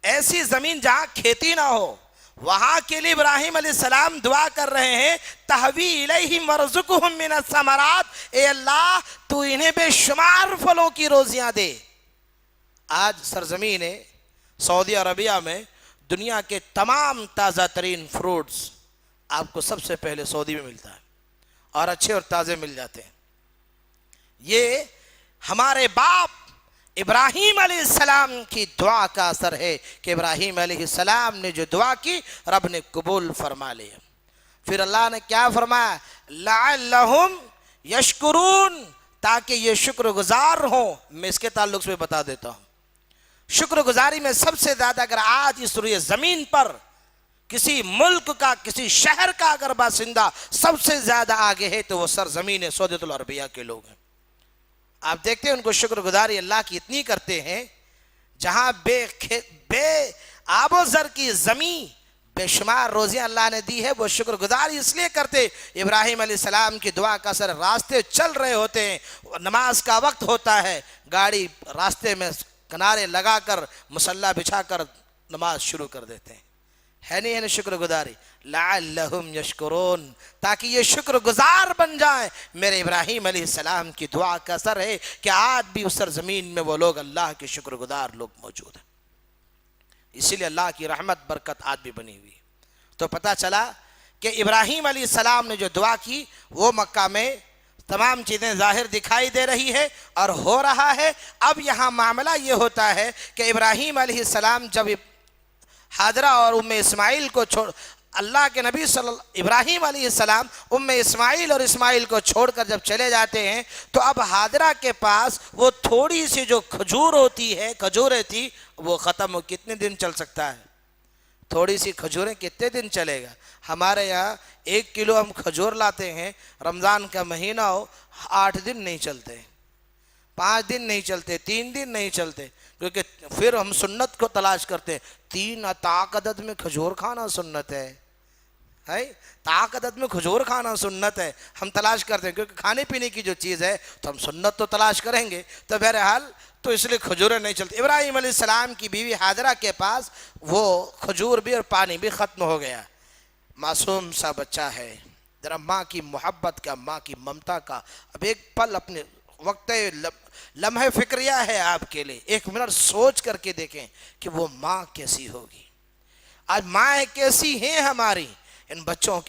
ایسی زمین جہاں کھیتی نہ ہو، وہاں کے لیے ابراہیم علیہ السلام دعا کر رہے ہیں تحوی الیہم ورزقہم من الثمرات، اے اللہ تو انہیں بے شمار پھلوں کی روزیاں دے۔ آج سرزمین سعودی عربیہ میں دنیا کے تمام تازہ ترین فروٹس آپ کو سب سے پہلے سعودی میں ملتا ہے، اور اچھے اور تازے مل جاتے ہیں۔ یہ ہمارے باپ ابراہیم علیہ السلام کی دعا کا اثر ہے کہ ابراہیم علیہ السلام نے جو دعا کی رب نے قبول فرما لیا۔ پھر اللہ نے کیا فرمایا؟ لعلہم یشکرون، تاکہ یہ شکر گزار ہوں۔ میں اس کے تعلق سے بتا دیتا ہوں، شکر گزاری میں سب سے زیادہ اگر آج اس روئے زمین پر کسی ملک کا، کسی شہر کا اگر باشندہ سب سے زیادہ آگے ہے تو وہ سرزمین سعودیۃ العربیہ کے لوگ ہیں۔ آپ دیکھتے ہیں ان کو شکر گزاری اللہ کی اتنی کرتے ہیں، جہاں بے آب و زر کی زمین، بے شمار روزیاں اللہ نے دی ہے، وہ شکر گزاری اس لیے کرتے۔ ابراہیم علیہ السلام کی دعا کا اثر، راستے چل رہے ہوتے ہیں، نماز کا وقت ہوتا ہے، گاڑی راستے میں کنارے لگا کر مصلی بچھا کر نماز شروع کر دیتے ہیں۔ ہے نہیں ہے شکر گزاری؟ لعلہم یشکرون، تاکہ یہ شکر گزار بن جائیں۔ میرے ابراہیم علیہ السلام کی دعا کا اثر ہے کہ آج بھی اس سرزمین میں وہ لوگ اللہ کے شکر گزار لوگ موجود ہیں، اسی لیے اللہ کی رحمت برکت آج بھی بنی ہوئی۔ تو پتہ چلا کہ ابراہیم علیہ السلام نے جو دعا کی وہ مکہ میں تمام چیزیں ظاہر دکھائی دے رہی ہے اور ہو رہا ہے۔ اب یہاں معاملہ یہ ہوتا ہے کہ ابراہیم علیہ السلام جب حاجرہ اور اسماعیل کو چھوڑ، اللہ کے نبی ابراہیم علیہ السلام اسماعیل اور اسماعیل کو چھوڑ کر جب چلے جاتے ہیں تو اب حاجرہ کے پاس وہ تھوڑی سی جو کھجور ہوتی ہے، کھجوریں تھی، وہ ختم ہو۔ کتنے دن چل سکتا ہے؟ تھوڑی سی کھجوریں کتنے دن چلے گا؟ ہمارے یہاں 1 کلو ہم کھجور لاتے ہیں، رمضان کا مہینہ ہو 8 دن نہیں چلتے ہیں۔ 5 دن نہیں چلتے، 3 دن نہیں چلتے، کیونکہ پھر ہم سنت کو تلاش کرتے ہیں۔ 3 طاق عدد میں کھجور کھانا سنت ہے، طاق عدد میں کھجور کھانا سنت ہے، ہم تلاش کرتے ہیں، کیونکہ کھانے پینے کی جو چیز ہے تو ہم سنت تو تلاش کریں گے، تو بہرحال تو اس لیے کھجوریں نہیں چلتی۔ ابراہیم علیہ السلام کی بیوی حاجرہ کے پاس وہ کھجور بھی اور پانی بھی ختم ہو گیا، معصوم سا بچہ ہے، ذرا ماں کی محبت کا، ماں کی ممتا کا اب ایک پل اپنے وقت لمحہ فکریہ ہے آپ کے لیے، 1 منٹ سوچ کر کے دیکھیں کہ وہ ماں کیسی ہوگی۔ آج مائیں کیسی ہیں ہماری، ان بچوں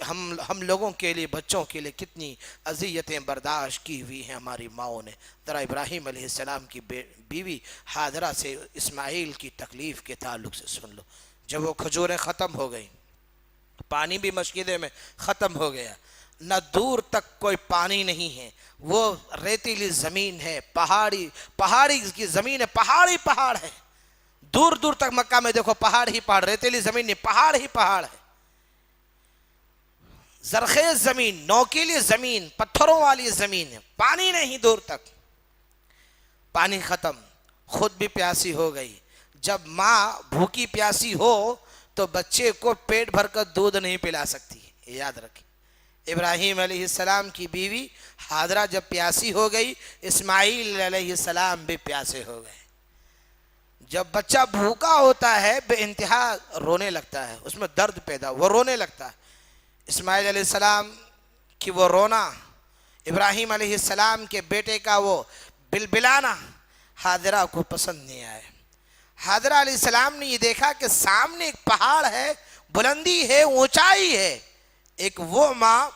ہم لوگوں کے لیے، بچوں کے لیے کتنی اذیتیں برداشت کی ہوئی ہیں ہماری ماؤں نے۔ ذرا ابراہیم علیہ السلام کی بیوی حاجرہ سے اسماعیل کی تکلیف کے تعلق سے سن لو۔ جب وہ کھجوریں ختم ہو گئیں، پانی بھی مسجدے میں ختم ہو گیا، نہ دور تک کوئی پانی نہیں ہے، وہ ریتیلی زمین ہے، پہاڑی کی زمین ہے، پہاڑ ہے، دور دور تک مکہ میں دیکھو پہاڑ ہی پہاڑ، ریتیلی زمین نہیں، پہاڑ ہی پہاڑ ہے، زرخیز زمین، نوکیلی زمین، پتھروں والی زمین ہے، پانی نہیں دور تک، پانی ختم، خود بھی پیاسی ہو گئی۔ جب ماں بھوکی پیاسی ہو تو بچے کو پیٹ بھر کر دودھ نہیں پلا سکتی، یاد رکھیں۔ ابراہیم علیہ السلام کی بیوی حاجرہ جب پیاسی ہو گئی، اسماعیل علیہ السلام بھی پیاسے ہو گئے۔ جب بچہ بھوکا ہوتا ہے بے انتہا رونے لگتا ہے، اس میں درد پیدا، وہ رونے لگتا ہے۔ اسماعیل علیہ السلام کی وہ رونا، ابراہیم علیہ السلام کے بیٹے کا وہ بلبلانا حاجرہ کو پسند نہیں آیا۔ حاجرہ علیہ السلام نے یہ دیکھا کہ سامنے ایک پہاڑ ہے، بلندی ہے، اونچائی ہے، ایک وہ ماں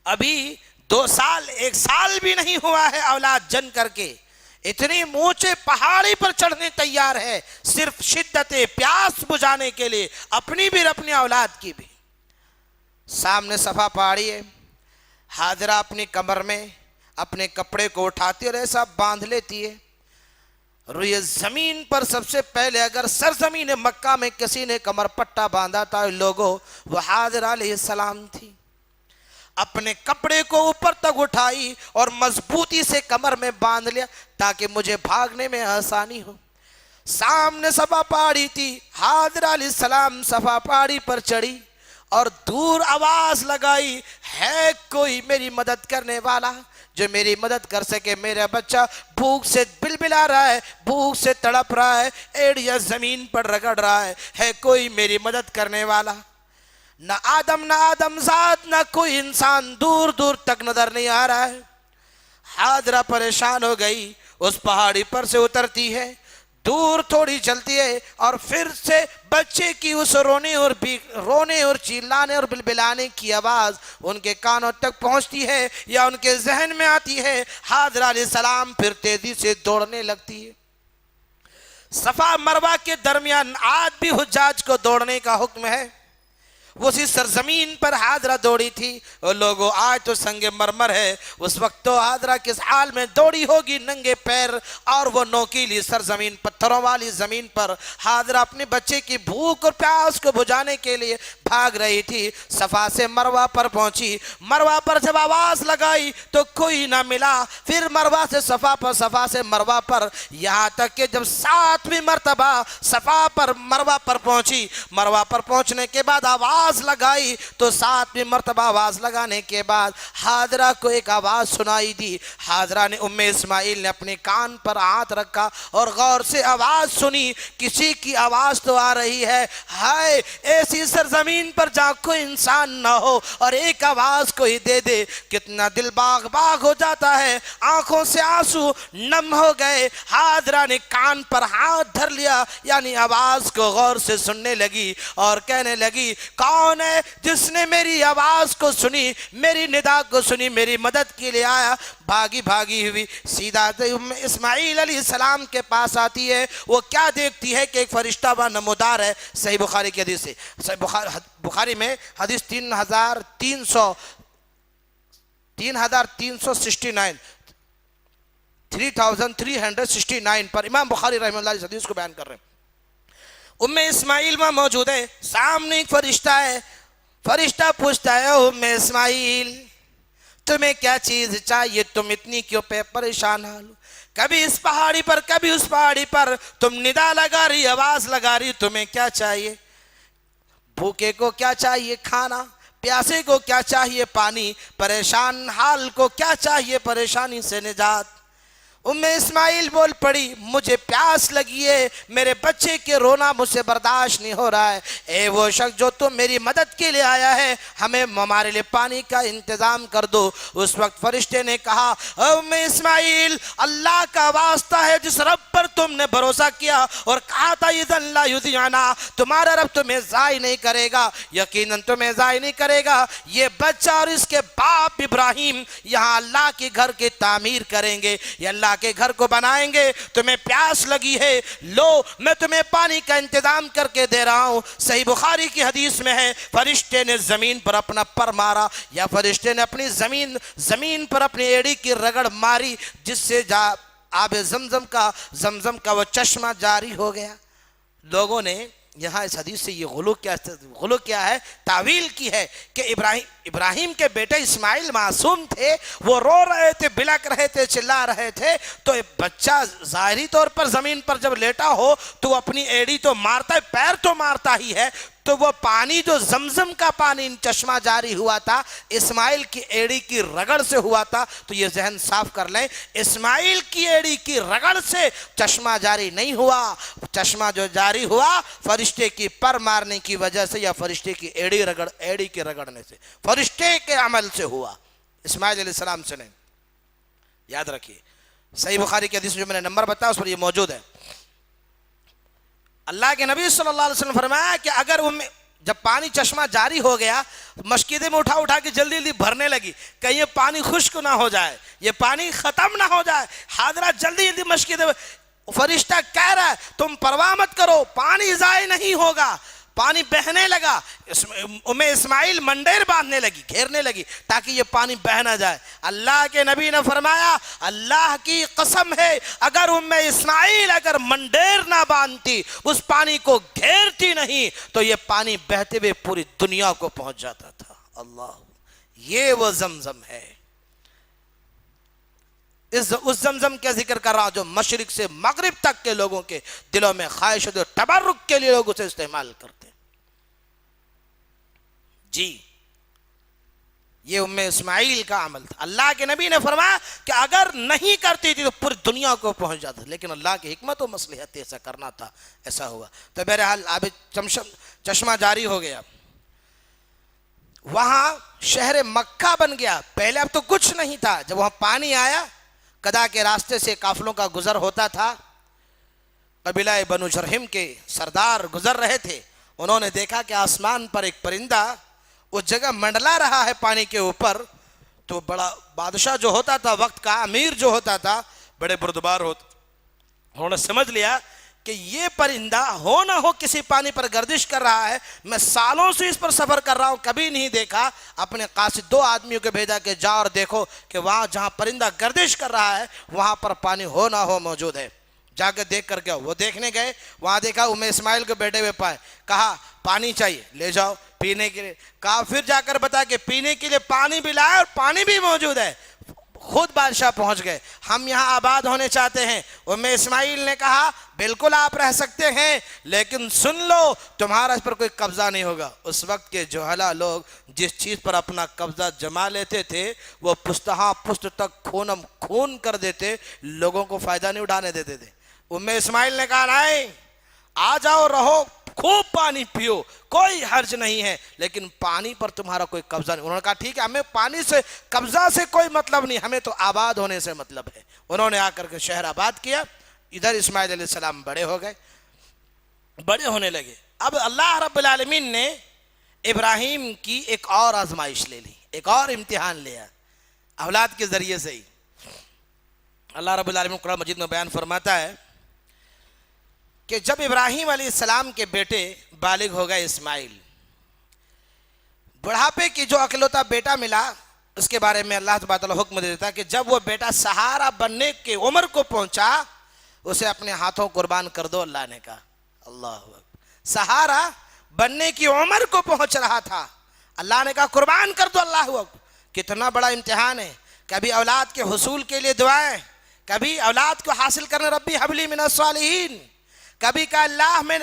ابھی 2 سال 1 سال بھی نہیں ہوا ہے اولاد جن کر کے اتنی اونچے پہاڑی پر چڑھنے تیار ہے، صرف شدت پیاس بجھانے کے لیے، اپنی بھی اپنی اولاد کی بھی۔ سامنے صفا پہاڑی ہے، حاجرہ اپنی کمر میں اپنے کپڑے کو اٹھاتی اور ایسا باندھ لیتی ہے۔ روئے زمین پر سب سے پہلے اگر سرزمین مکہ میں کسی نے کمر پٹا باندھا تھا لوگوں، وہ حاجرہ علیہ السلام تھی۔ اپنے کپڑے کو اوپر تک اٹھائی اور مضبوطی سے کمر میں باندھ لیا تاکہ مجھے بھاگنے میں آسانی ہو۔ سامنے صفا پہاڑی تھی، حاجرہ علیہ السلام صفا پہاڑی پر چڑھی اور دور آواز لگائی، ہے کوئی میری مدد کرنے والا جو میری مدد کر سکے؟ میرا بچہ بھوک سے بلبلا رہا ہے، بھوک سے تڑپ رہا ہے، ایڑیاں زمین پر رگڑ رہا ہے کوئی میری مدد کرنے والا؟ نہ آدم ذات، نہ کوئی انسان دور دور تک نظر نہیں آ رہا ہے۔ حاجرہ پریشان ہو گئی، اس پہاڑی پر سے اترتی ہے، دور تھوڑی چلتی ہے اور پھر سے بچے کی اس رونے اور چلانے اور بلبلانے کی آواز ان کے کانوں تک پہنچتی ہے یا ان کے ذہن میں آتی ہے۔ حاجرہ علیہ السلام پھر تیزی سے دوڑنے لگتی ہے۔ صفا مروہ کے درمیان آج بھی حجاج کو دوڑنے کا حکم ہے۔ وہ اسی سرزمین پر حاجرہ دوڑی تھی، اور لوگوں آج تو سنگ مرمر ہے، اس وقت تو حاجرہ کس حال میں دوڑی ہوگی، ننگے پیر، اور وہ نوکیلی سرزمین، پتھروں والی زمین پر حاجرہ اپنے بچے کی بھوک اور پیاس کو بجھانے کے لیے بھاگ رہی تھی۔ صفا سے مروہ پر پہنچی، مروہ پر جب آواز لگائی تو کوئی نہ ملا، پھر مروہ سے صفا پر، صفا سے مروہ پر، یہاں تک کہ جب 7ویں مرتبہ صفا پر مروہ پر پہنچی، مروہ پر پہنچنے کے بعد آواز لگائی تو 7ویں مرتبہ آواز لگانے کے بعد حاجرہ کو ایک آواز سنائی دی۔ حاجرہ نے، اسماعیل نے اپنے کان پر ہاتھ رکھا اور غور سے آواز سنی، کسی کی آواز تو آ رہی ہے، ہائے ایسی سرزمین پر جہاں کوئی انسان نہ ہو اور ایک آواز کوئی دے دے، کتنا دل باغ باغ ہو جاتا ہے، آنکھوں سے آنسو نم ہو گئے۔ حاجرہ نے کان پر ہاتھ دھر لیا، یعنی آواز کو غور سے سننے لگی اور کہنے لگی، کون ہے جس نے میری آواز کو سنی، میری ندا کو سنی، میری مدد کے لیے آیا؟ بھاگی ہوئی سیدھا اسماعیل علیہ السلام کے پاس آتی ہے۔ وہ کیا دیکھتی ہے کہ ایک فرشتہ وہ نمودار ہے۔ صحیح بخاری کی حدیث ہے، صحیح بخاری میں حدیث 3369 پر امام بخاری رحمہ اللہ اس حدیث کو بیان کر رہے ہیں۔ اسماعیل وہاں موجود ہے، سامنے ایک فرشتہ ہے، فرشتہ پوچھتا ہے، اسماعیل تمہیں کیا چیز چاہیے، تم اتنی کیوں پریشان حال ہو؟ کبھی اس پہاڑی پر کبھی اس پہاڑی پر تم ندا لگا رہی، آواز لگا رہی، تمہیں کیا چاہیے؟ بھوکے کو کیا چاہیے؟ کھانا، پیاسے کو کیا چاہیے؟ پانی، پریشان حال کو کیا چاہیے؟ پریشانی سے نجات۔ اسماعیل بول پڑی، مجھے پیاس لگی ہے، میرے بچے کے رونا مجھ سے برداشت نہیں ہو رہا ہے، اے وہ شخص جو تم میری مدد کے لیے آیا ہے، ہمارے لیے پانی کا انتظام کر دو۔ اس وقت فرشتے نے کہا، اسماعیل، اللہ کا واسطہ ہے جس رب پر تم نے بھروسہ کیا اور کہا تھا اذن لا یضیعنا، تمہارا رب تمہیں ضائع نہیں کرے گا، یقیناً تمہیں ضائع نہیں کرے گا۔ یہ بچہ اور اس کے باپ ابراہیم یہاں اللہ کے گھر کی تعمیر کریں گے، یہ اللہ کے گھر کو بنائیں گے۔ تمہیں پیاس لگی ہے، لو میں تمہیں پانی کا انتظام کر کے دے رہا ہوں۔ صحیح بخاری کی حدیث میں ہے، فرشتے نے زمین پر اپنا پر مارا، یا فرشتے نے اپنی زمین پر اپنی ایڑی کی رگڑ ماری، جس سے آب زمزم کا وہ چشمہ جاری ہو گیا۔ لوگوں نے یہاں اس حدیث سے یہ غلو کیا ہے، تعویل کی ہے کہ ابراہیم کے بیٹے اسماعیل معصوم تھے، وہ رو رہے تھے، بلک رہے تھے، چلا رہے تھے، تو بچہ ظاہری طور پر زمین پر جب لیٹا ہو تو اپنی ایڑی تو مارتا ہے، پیر تو مارتا ہی ہے، تو وہ پانی جو زمزم کا پانی چشمہ جاری ہوا تھا اسماعیل کی ایڑی کی رگڑ سے ہوا تھا۔ تو یہ ذہن صاف کر لیں، اسماعیل کی ایڑی کی رگڑ سے چشمہ جاری نہیں ہوا، چشمہ جو جاری ہوا فرشتے کی پر مارنے کی وجہ سے یا فرشتے کی ایڑی کی رگڑنے سے، فرشتے کے عمل سے ہوا، اسماعیل علیہ السلام سے نہیں۔ یاد رکھیے، صحیح بخاری کی حدیث جو میں نے نمبر بتایا اس پر یہ موجود ہے۔ اللہ کے نبی صلی اللہ علیہ وسلم فرمایا کہ اگر جب پانی چشمہ جاری ہو گیا، مشکیدے میں اٹھا کے جلدی جلدی بھرنے لگی، کہیں یہ پانی خشک نہ ہو جائے، یہ پانی ختم نہ ہو جائے، حضرات جلدی جلدی مشکیدے میں، فرشتہ کہہ رہا ہے تم پرواہ مت کرو، پانی ضائع نہیں ہوگا۔ پانی بہنے لگا، اسماعیل منڈیر باندھنے لگی، گھیرنے لگی تاکہ یہ پانی بہ نہ جائے۔ اللہ کے نبی نے فرمایا، اللہ کی قسم ہے اگر اسماعیل اگر منڈیر نہ باندھتی، اس پانی کو گھیرتی نہیں، تو یہ پانی بہتے ہوئے پوری دنیا کو پہنچ جاتا تھا۔ اللہ، یہ وہ زمزم ہے، اس زمزم کا ذکر کر رہا جو مشرق سے مغرب تک کے لوگوں کے دلوں میں خواہش و تبرک کے لیے لوگ اسے استعمال کرتے ہیں۔ جی، یہ اسماعیل کا عمل تھا۔ اللہ کے نبی نے فرمایا کہ اگر نہیں کرتی تھی تو پوری دنیا کو پہنچ جاتا، لیکن اللہ کی حکمت و مصلحت ایسا کرنا تھا، ایسا ہوا۔ تو بہرحال آب چشمہ جاری ہو گیا، وہاں شہر مکہ بن گیا۔ پہلے اب تو کچھ نہیں تھا، جب وہاں پانی آیا، قدا کے راستے سے قافلوں کا گزر ہوتا تھا، قبیلہ بنو جرہم کے سردار گزر رہے تھے، انہوں نے دیکھا کہ آسمان پر ایک پرندہ اس جگہ منڈلا رہا ہے پانی کے اوپر۔ تو بڑا بادشاہ جو ہوتا تھا وقت کا، امیر جو ہوتا تھا، بڑے بردبار ہوتا، انہوں نے سمجھ لیا کہ یہ پرندہ ہو نہ ہو کسی پانی پر گردش کر رہا ہے، میں سالوں سے اس پر سفر کر رہا ہوں، کبھی نہیں دیکھا۔ اپنے قاصد 2 آدمیوں کو بھیجا کہ جاؤ اور دیکھو کہ وہاں جہاں پرندہ گردش کر رہا ہے وہاں پر پانی ہو نہ ہو موجود ہے۔ جا کے دیکھ کر گیا، وہ دیکھنے گئے، وہاں دیکھا اسماعیل کو بیٹھے ہوئے پائے، کہا پانی چاہیے، لے جاؤ پینے کے لیے، کہا پھر جا کر بتا کہ پینے کے لیے پانی بھی لائے اور پانی بھی موجود ہے۔ خود بادشاہ پہنچ گئے، ہم یہاں آباد ہونے چاہتے ہیں۔ اسماعیل نے کہا بالکل آپ رہ سکتے ہیں، لیکن سن لو تمہارا اس پر کوئی قبضہ نہیں ہوگا۔ اس وقت کے جوہلا لوگ جس چیز پر اپنا قبضہ جما لیتے تھے وہ پشتہاں پشت تک خونم خون کر دیتے، لوگوں کو فائدہ نہیں اٹھانے دیتے تھے۔ اسماعیل نے کہا نہیں، آ جاؤ، رہو، خوب پانی پیو، کوئی حرج نہیں ہے، لیکن پانی پر تمہارا کوئی قبضہ نہیں۔ انہوں نے کہا ٹھیک ہے، ہمیں پانی سے قبضہ سے کوئی مطلب نہیں، ہمیں تو آباد ہونے سے مطلب ہے۔ انہوں نے آ کر کے شہر آباد کیا۔ ادھر اسماعیل علیہ السلام بڑے ہو گئے، بڑے ہونے لگے۔ اب اللہ رب العالمین نے ابراہیم کی ایک اور آزمائش لے لی، ایک اور امتحان لیا اولاد کے ذریعے سے ہی۔ اللہ رب العالمین قرآن مجید میں بیان فرماتا ہے کہ جب ابراہیم علیہ السلام کے بیٹے بالغ ہو گئے، اسماعیل، بڑھاپے کی جو اکلوتا بیٹا ملا، اس کے بارے میں اللہ تبارک و تعالیٰ حکم دے دیتا کہ جب وہ بیٹا سہارا بننے کے عمر کو پہنچا، اسے اپنے ہاتھوں قربان کر دو۔ اللہ نے کہا، اللہ اکبر، سہارا بننے کی عمر کو پہنچ رہا تھا، اللہ نے کہا قربان کر دو۔ اللہ اکبر، کتنا بڑا امتحان ہے۔ کبھی اولاد کے حصول کے لیے دعائیں، کبھی اولاد کو حاصل کرنے ربی حبلی من الصالحین، کبھی کہا اللہ میں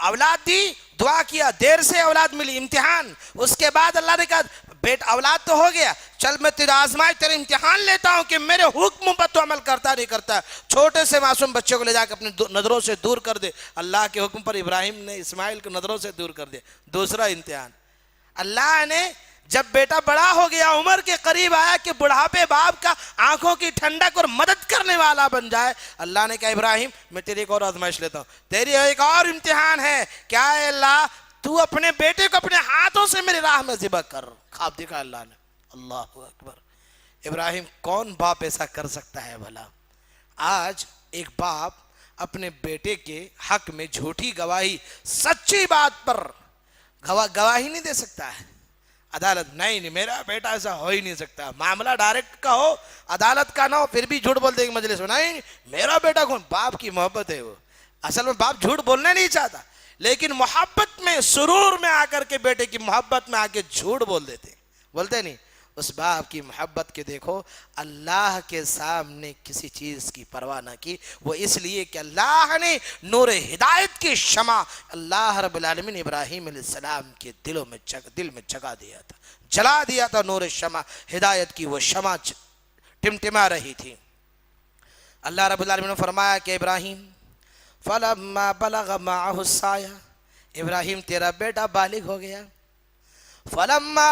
اولاد دی، دعا کیا، دیر سے اولاد ملی، امتحان، اس کے بعد اللہ نے کہا بیٹا اولاد تو ہو گیا، چل میں تیرا آزمائش تیرے امتحان لیتا ہوں کہ میرے حکم پر تو عمل کرتا نہیں کرتا۔ چھوٹے سے معصوم بچے کو لے جا کے اپنی نظروں سے دور کر دے، اللہ کے حکم پر ابراہیم نے اسماعیل کو نظروں سے دور کر دیا۔ دوسرا امتحان، اللہ نے جب بیٹا بڑا ہو گیا، عمر کے قریب آیا کہ بڑھاپے باپ کا آنکھوں کی ٹھنڈک اور مدد کرنے والا بن جائے، اللہ نے کہا ابراہیم میں تیری ایک اور آزمائش لیتا ہوں، تیری ایک اور امتحان ہے، کیا ہے اللہ؟ تو اپنے بیٹے کو اپنے ہاتھوں سے میری راہ میں ذبح کر۔ خواب دیکھا اللہ نے، اللہ اکبر۔ ابراہیم کون باپ ایسا کر سکتا ہے بھلا؟ آج ایک باپ اپنے بیٹے کے حق میں جھوٹی گواہی، سچی بات پر گواہی نہیں دے سکتا ہے۔ عدالت نہیں میرا بیٹا ایسا ہو ہی نہیں سکتا، معاملہ ڈائریکٹ کا ہو، عدالت کا نہ ہو، پھر بھی جھوٹ بول دے گی مجلس میں، نہیں میرا بیٹا کون؟ باپ کی محبت ہے وہ، اصل میں باپ جھوٹ بولنا نہیں چاہتا، لیکن محبت میں، سرور میں آ کر کے بیٹے کی محبت میں آ کے جھوٹ بول دیتے، بولتے نہیں۔ اس باپ کی محبت کے دیکھو، اللہ کے سامنے کسی چیز کی پرواہ نہ کی، وہ اس لیے کہ اللہ نے نور ہدایت کی شمع اللہ رب العالمین ابراہیم علیہ السلام کے دل میں جگا دیا تھا، جلا دیا تھا نور شمع، ہدایت کی وہ شمع ٹمٹما رہی تھی۔ اللہ رب العالمین نے فرمایا کہ ابراہیم فلما بلغ معه السعی، ابراہیم تیرا بیٹا بالغ ہو گیا، فلما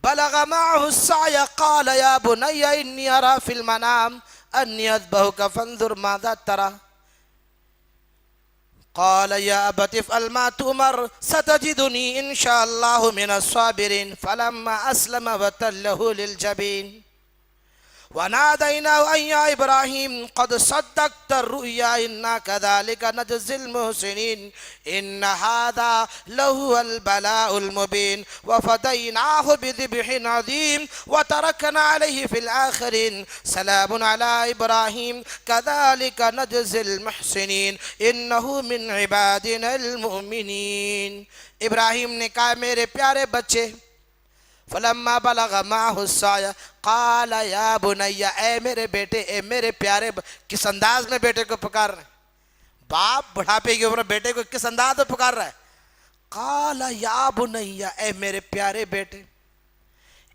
بلغ معه السعي قال يا بني إني أرى في المنام أني أذبحك فانظر ماذا ترى قال يا أبت افعل ما تؤمر ستجدني إن شاء الله من الصابرين فلما أسلم وتله للجبين وناديناه أن يا إبراهيم قد صدقت الرؤيا إنا كذلك نجزي المحسنين إن هذا لهو البلاء المبين وفديناه بذبح عظيم وتركنا عليه في الآخرين سلام على إبراهيم كذلك نجزي المحسنين إنه من عبادنا المؤمنين۔ ابراہیم نے کہا میرے پیارے بچے، فلما بلغ معه السعي قال یا بنی، اے میرے بیٹے، اے میرے پیارے، کس انداز میں بیٹے کو پکار رہے ہیں؟ باپ بڑھاپے کی عمر بیٹے کو کس انداز میں پکار رہا ہے؟ قال یا بنی، اے میرے پیارے بیٹے،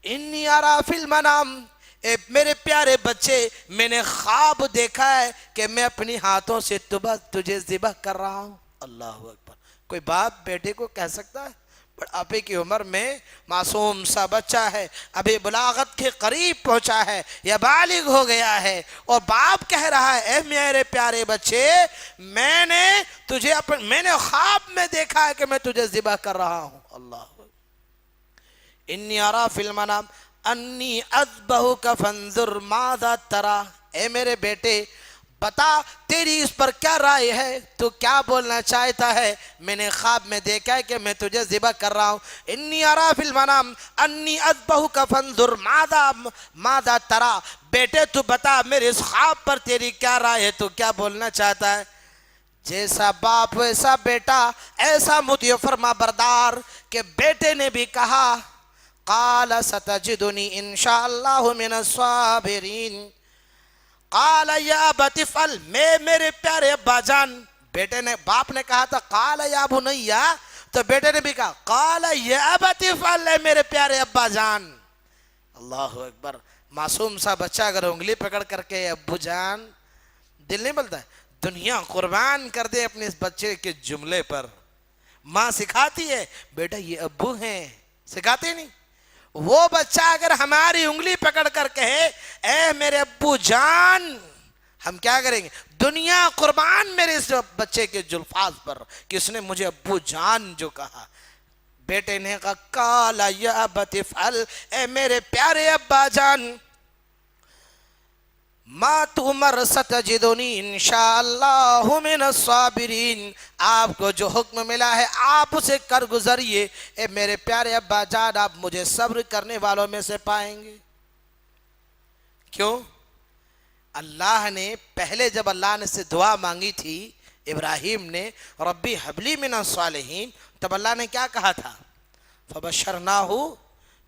انی ارا فی المنام، اے میرے پیارے بچے، میں نے خواب دیکھا ہے کہ میں اپنی ہاتھوں سے تجھے ذبح کر رہا ہوں۔ اللہ اکبر۔ کوئی باپ بیٹے کو کہہ سکتا ہے؟ بڑھاپے کی عمر میں معصوم سا بچہ ہے، ابھی بلاغت کے قریب پہنچا ہے یا بالغ ہو گیا ہے، اور باپ کہہ رہا ہے اے میرے پیارے بچے، میں نے خواب میں دیکھا ہے کہ میں تجھے ذبح کر رہا ہوں۔ اللہ انی ارا فی المنام انی اذبحک فانظر ماذا تری، اے میرے بیٹے بتا تیری اس پر کیا رائے ہے، تو کیا بولنا چاہتا ہے؟ میں نے خواب میں دیکھا ہے کہ میں تجھے ذبح کر رہا ہوں۔ انی ارا فی المنام انی اذبحک فانظر ماذا تری، بیٹے تو بتا میرے اس خواب پر تیری کیا رائے ہے، تو کیا بولنا چاہتا ہے؟ جیسا باپ ویسا بیٹا، ایسا مطیع فرما بردار کہ بیٹے نے بھی کہا قال ستجدنی انشاءاللہ من الصابرین قال یا ابت افعل، میرے پیارے ابا جان، باپ نے کہا تھا قال یا بنیا، تو بیٹے نے بھی کہا قال یا ابت افعل، میرے پیارے ابا جان۔ اللہ اکبر۔ معصوم سا بچہ اگر انگلی پکڑ کر کے ابو جان، دل نہیں بلتا ہے؟ دنیا قربان کر دے اپنے اس بچے کے جملے پر۔ ماں سکھاتی ہے بیٹا یہ ابو ہیں، سکھاتے نہیں؟ وہ بچہ اگر ہماری انگلی پکڑ کر کہے اے میرے ابو جان، ہم کیا کریں گے؟ دنیا قربان میرے اس بچے کے الفاظ پر کہ اس نے مجھے ابو جان جو کہا۔ بیٹے نے کہا قال یا ابت افعل، اے میرے پیارے ابا جان، ما تؤمر ستجدنی انشاءاللہ من الصابرین، آپ کو جو حکم ملا ہے آپ اسے کر گزریے، اے میرے پیارے ابا جان آپ مجھے صبر کرنے والوں میں سے پائیں گے۔ کیوں؟ اللہ نے پہلے جب اللہ نے سے دعا مانگی تھی ابراہیم نے ربی حبلی من الصالحین، تب اللہ نے کیا کہا تھا؟ فبشرناہ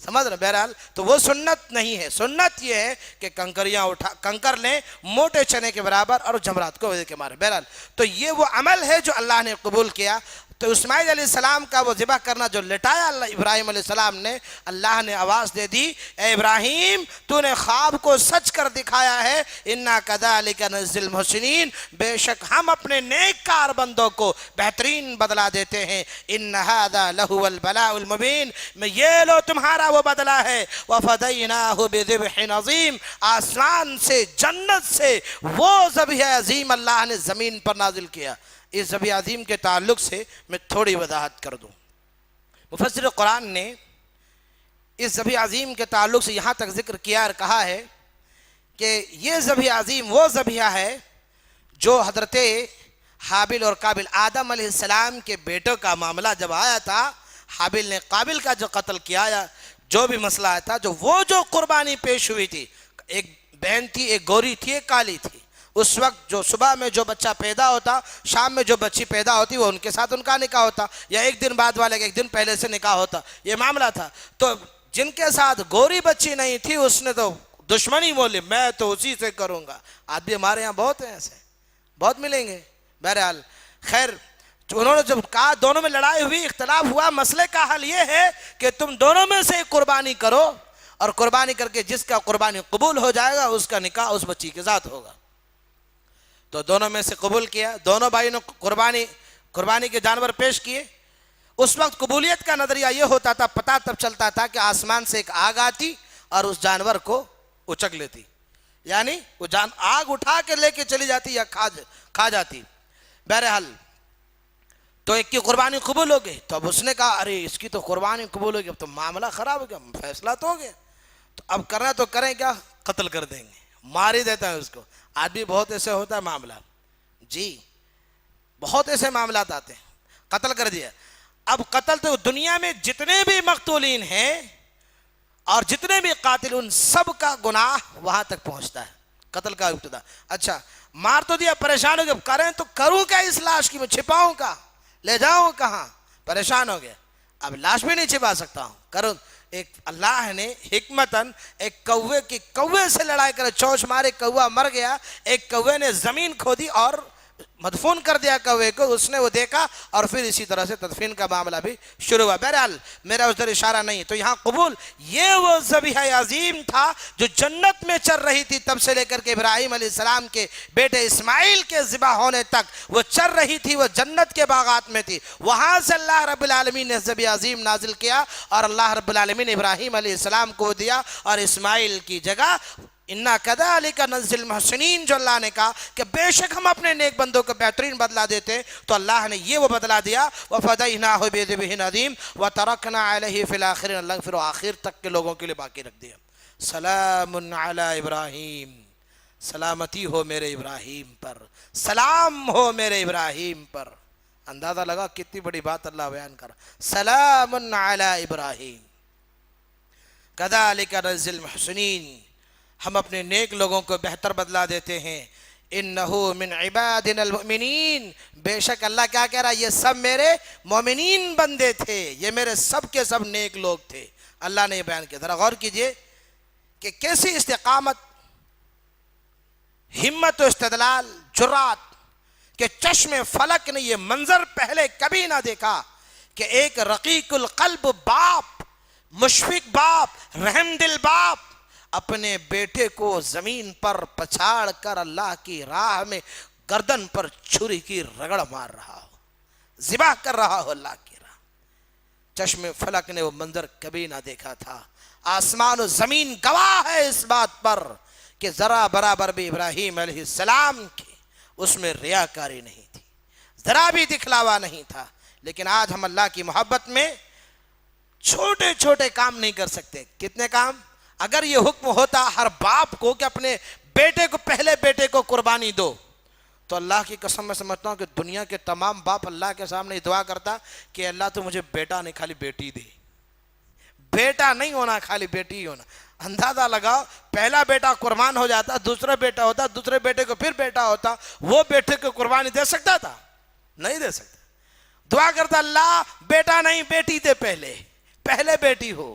سمجھ رہے؟ بہرحال تو وہ سنت نہیں ہے. سنت یہ ہے کہ کنکر لیں موٹے چنے کے برابر اور جمرات کو وزن کے مارے. بہرحال تو یہ وہ عمل ہے جو اللہ نے قبول کیا. تو اسماعیل علیہ السلام کا وہ ذبح کرنا جو لٹایا اللہ ابراہیم علیہ السلام نے، اللہ نے آواز دے دی، اے ابراہیم تو نے خواب کو سچ کر دکھایا ہے. انا کذالک نجزی المحسنین، بے شک ہم اپنے نیک کار بندوں کو بہترین بدلہ دیتے ہیں. ان ھذا لہو البلاء المبین، میں یہ لو تمہارا وہ بدلہ ہے. وفدیناہ بذبح عظیم، آسمان سے جنت سے وہ ذبح عظیم اللہ نے زمین پر نازل کیا. اس ذبح عظیم کے تعلق سے میں تھوڑی وضاحت کر دوں. مفسر قرآن نے اس ذبح عظیم کے تعلق سے یہاں تک ذکر کیا اور کہا ہے کہ یہ ذبح عظیم وہ ذبیحہ ہے جو حضرت حابل اور قابل، آدم علیہ السلام کے بیٹوں کا معاملہ جب آیا تھا، حابل نے قابل کا جو قتل کیا یا جو بھی مسئلہ آیا تھا، جو قربانی پیش ہوئی تھی، ایک بہن تھی، ایک گوری تھی، ایک کالی تھی. اس وقت جو صبح میں جو بچہ پیدا ہوتا، شام میں جو بچی پیدا ہوتی، وہ ان کے ساتھ ان کا نکاح ہوتا، یا ایک دن بعد والے ایک دن پہلے سے نکاح ہوتا، یہ معاملہ تھا. تو جن کے ساتھ گوری بچی نہیں تھی اس نے تو دشمنی بولی، میں تو اسی سے کروں گا. آج بھی ہمارے یہاں بہت ہیں ایسے، بہت ملیں گے. بہرحال خیر، انہوں نے جب کہا، دونوں میں لڑائی ہوئی، اختلاف ہوا. مسئلے کا حل یہ ہے کہ تم دونوں میں سے قربانی کرو، اور قربانی کر کے جس کا قربانی قبول ہو جائے گا اس کا نکاح اس بچی کے ساتھ ہوگا. تو دونوں میں سے قبول کیا، دونوں بھائی نے قربانی کے جانور پیش کیے. اس وقت قبولیت کا نظریہ یہ ہوتا تھا، پتہ تب چلتا تھا کہ آسمان سے ایک آگ آتی اور اس جانور کو اچک لیتی، یعنی وہ آگ اٹھا کے لے کے چلی جاتی یا کھا جاتی. بہرحال تو ایک کی قربانی قبول ہو گئی. تو اب اس نے کہا، ارے اس کی تو قربانی قبول ہو گئی، اب تو معاملہ خراب ہو گیا، فیصلہ تو ہو گیا، تو اب کرنا تو کریں کیا، قتل کر دیں گے، مار ہی دیتا ہے اس کو. آج بھی بہت ایسے ہوتا ہے معاملہ، جی بہت ایسے معاملات آتے ہیں. قتل کر دیا. اب قتل تو دنیا میں جتنے بھی مقتولین ہیں اور جتنے بھی قاتل، ان سب کا گناہ وہاں تک پہنچتا ہے، قتل کا ابتدا. اچھا مار تو دیا، پریشان ہو گیا، کریں تو کروں کیا اس لاش کی، میں چھپاؤں کا، لے جاؤں کہاں، پریشان ہو گیا. اب لاش بھی نہیں چھپا سکتا ہوں، کروں. ایک اللہ نے حکمتاً ایک کوے سے لڑائی کر چونچ مارے، کوا مر گیا. ایک کوے نے زمین کھودی اور مدفون کر دیا کوے کو، اس نے وہ دیکھا اور پھر اسی طرح سے تدفین کا معاملہ بھی شروع ہوا. بہرحال میرا ادھر اشارہ نہیں. تو یہاں قبول، یہ وہ ذبیحہ عظیم تھا جو جنت میں چل رہی تھی تب سے لے کر کے ابراہیم علیہ السلام کے بیٹے اسماعیل کے ذبح ہونے تک وہ چل رہی تھی، وہ جنت کے باغات میں تھی. وہاں سے اللہ رب العالمین نے ذبیحہ عظیم نازل کیا اور اللہ رب العالمین ابراہیم علیہ السلام کو دیا، اور اسماعیل کی جگہ انا کذالک نجزی المحسنین جو اللہ نے کہا کہ بے شک ہم اپنے نیک بندوں کو بہترین بدلہ دیتے، تو اللہ نے یہ وہ بدلہ دیا. وفدیناہ بذبح عظیم وترکنا علیہ فی الآخرین، اللہ پھر آخر تک کے لوگوں کے لیے باقی رکھ دیا. سلام علی ابراہیم، سلامتی ہو میرے ابراہیم پر، سلام ہو میرے ابراہیم پر. اندازہ لگا کتنی بڑی بات اللہ بیان کر. سلام علی ابراہیم کذالک نجزی المحسنین، ہم اپنے نیک لوگوں کو بہتر بدلہ دیتے ہیں. انہو من عبادنا المؤمنین، بے شک اللہ کیا کہہ رہا ہے، یہ سب میرے مومنین بندے تھے، یہ میرے سب کے سب نیک لوگ تھے. اللہ نے یہ بیان کیا. ذرا غور کیجئے کہ کیسی استقامت، ہمت و استدلال، جرات، کہ چشم فلک نے یہ منظر پہلے کبھی نہ دیکھا کہ ایک رقیق القلب باپ، مشفق باپ، رحم دل باپ اپنے بیٹے کو زمین پر پچھاڑ کر اللہ کی راہ میں گردن پر چھری کی رگڑ مار رہا ہو، ذبح کر رہا ہو اللہ کی راہ. چشم فلک نے وہ منظر کبھی نہ دیکھا تھا. آسمان و زمین گواہ ہے اس بات پر کہ ذرا برابر بھی ابراہیم علیہ السلام کی اس میں ریاکاری نہیں تھی، ذرا بھی دکھلاوا نہیں تھا. لیکن آج ہم اللہ کی محبت میں چھوٹے چھوٹے کام نہیں کر سکتے. کتنے کام؟ اگر یہ حکم ہوتا ہر باپ کو کہ اپنے بیٹے کو، پہلے بیٹے کو قربانی دو، تو اللہ کی قسم میں سمجھتا ہوں کہ دنیا کے تمام باپ اللہ کے سامنے دعا کرتا کہ اللہ تو مجھے بیٹا نہیں خالی بیٹی دے، بیٹا نہیں ہونا خالی بیٹی ہی ہونا. اندازہ لگاؤ، پہلا بیٹا قربان ہو جاتا، دوسرا بیٹا ہوتا، دوسرے بیٹے کو پھر بیٹا ہوتا، وہ بیٹے کو قربانی دے سکتا تھا؟ نہیں دے سکتا. دعا کرتا اللہ بیٹا نہیں بیٹی دے، پہلے بیٹی ہو،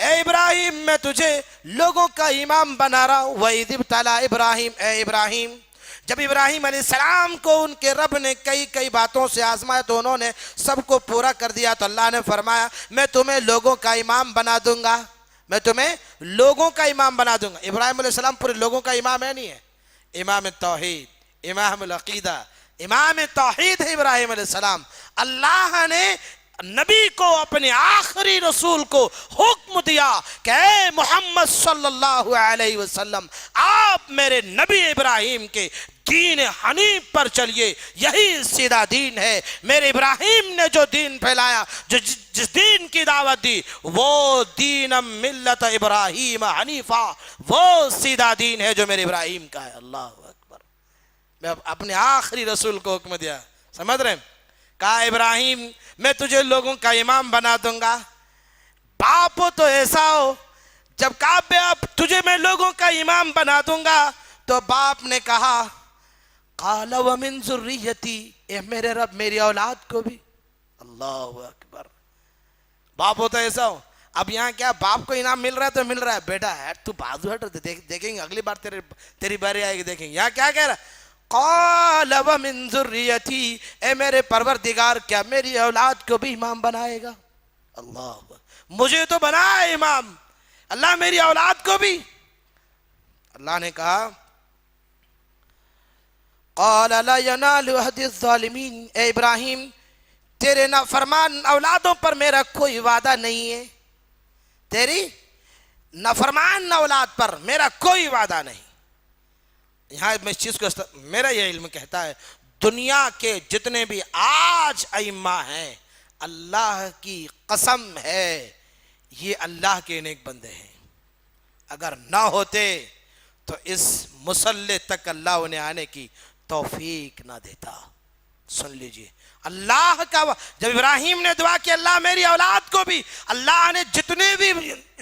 اے ابراہیم میں تجھے لوگوں کا امام بنا رہا ہوں. وَإِذِ ابْتَلَىٰ ابراہیم، اے ابراہیم جب ابراہیم علیہ السلام کو ان کے رب نے کئی باتوں سے آزمایا تو انہوں نے سب کو پورا کر دیا، تو اللہ نے فرمایا میں تمہیں لوگوں کا امام بنا دوں گا، میں تمہیں لوگوں کا امام بنا دوں گا. ابراہیم علیہ السلام پورے لوگوں کا امام ہے نہیں ہے؟ امام توحید، امام العقیدہ، امام توحید ہے ابراہیم علیہ السلام. اللہ نے نبی کو، اپنے آخری رسول کو حکم دیا کہ اے محمد صلی اللہ علیہ وسلم آپ میرے نبی ابراہیم کے دین حنیف پر چلیے، یہی سیدھا دین ہے. میرے ابراہیم نے جو دین پھیلایا، جس دین کی دعوت دی، وہ دین ملت ابراہیم حنیفہ، وہ سیدھا دین ہے جو میرے ابراہیم کا ہے. اللہ اکبر. میں اپنے آخری رسول کو حکم دیا، سمجھ رہے ہیں؟ کہا ابراہیم میں تجھے لوگوں کا امام بنا دوں گا. باپ ہو تو ایسا ہو، جب کہا بے اب تجھے میں لوگوں کا امام بنا دوں گا تو باپ نے کہا قال ومن ذریتی، اے میرے رب میری اولاد کو بھی. اللہ اکبر. باپ ہو تو ایسا ہو. اب یہاں کیا باپ کو انعام مل رہا ہے تو مل رہا ہے، بیٹا ہے تو بازو ہٹ، دیکھیں گے اگلی بار تیری باری آئے گی، دیکھیں گے. یہاں کیا کہہ رہا ہے؟ قال ومن ذریتی، اے میرے پروردگار کیا میری اولاد کو بھی امام بنائے گا؟ اللہ، مجھے تو بنا امام، اللہ میری اولاد کو بھی. اللہ نے کہا قال لا ینال عہد الظالمین، اے ابراہیم تیرے نافرمان اولادوں پر میرا کوئی وعدہ نہیں ہے، تیری نافرمان اولاد پر میرا کوئی وعدہ نہیں. یہاں میں اس چیز کو میرا یہ علم کہتا ہے دنیا کے جتنے بھی آج ائمہ ہیں، اللہ کی قسم ہے یہ اللہ کے نیک بندے ہیں. اگر نہ ہوتے تو اس مسلح تک اللہ انہیں آنے کی توفیق نہ دیتا. سن لیجئے اللہ کا جب ابراہیم نے دعا کی اللہ میری اولاد کو بھی، اللہ نے جتنے بھی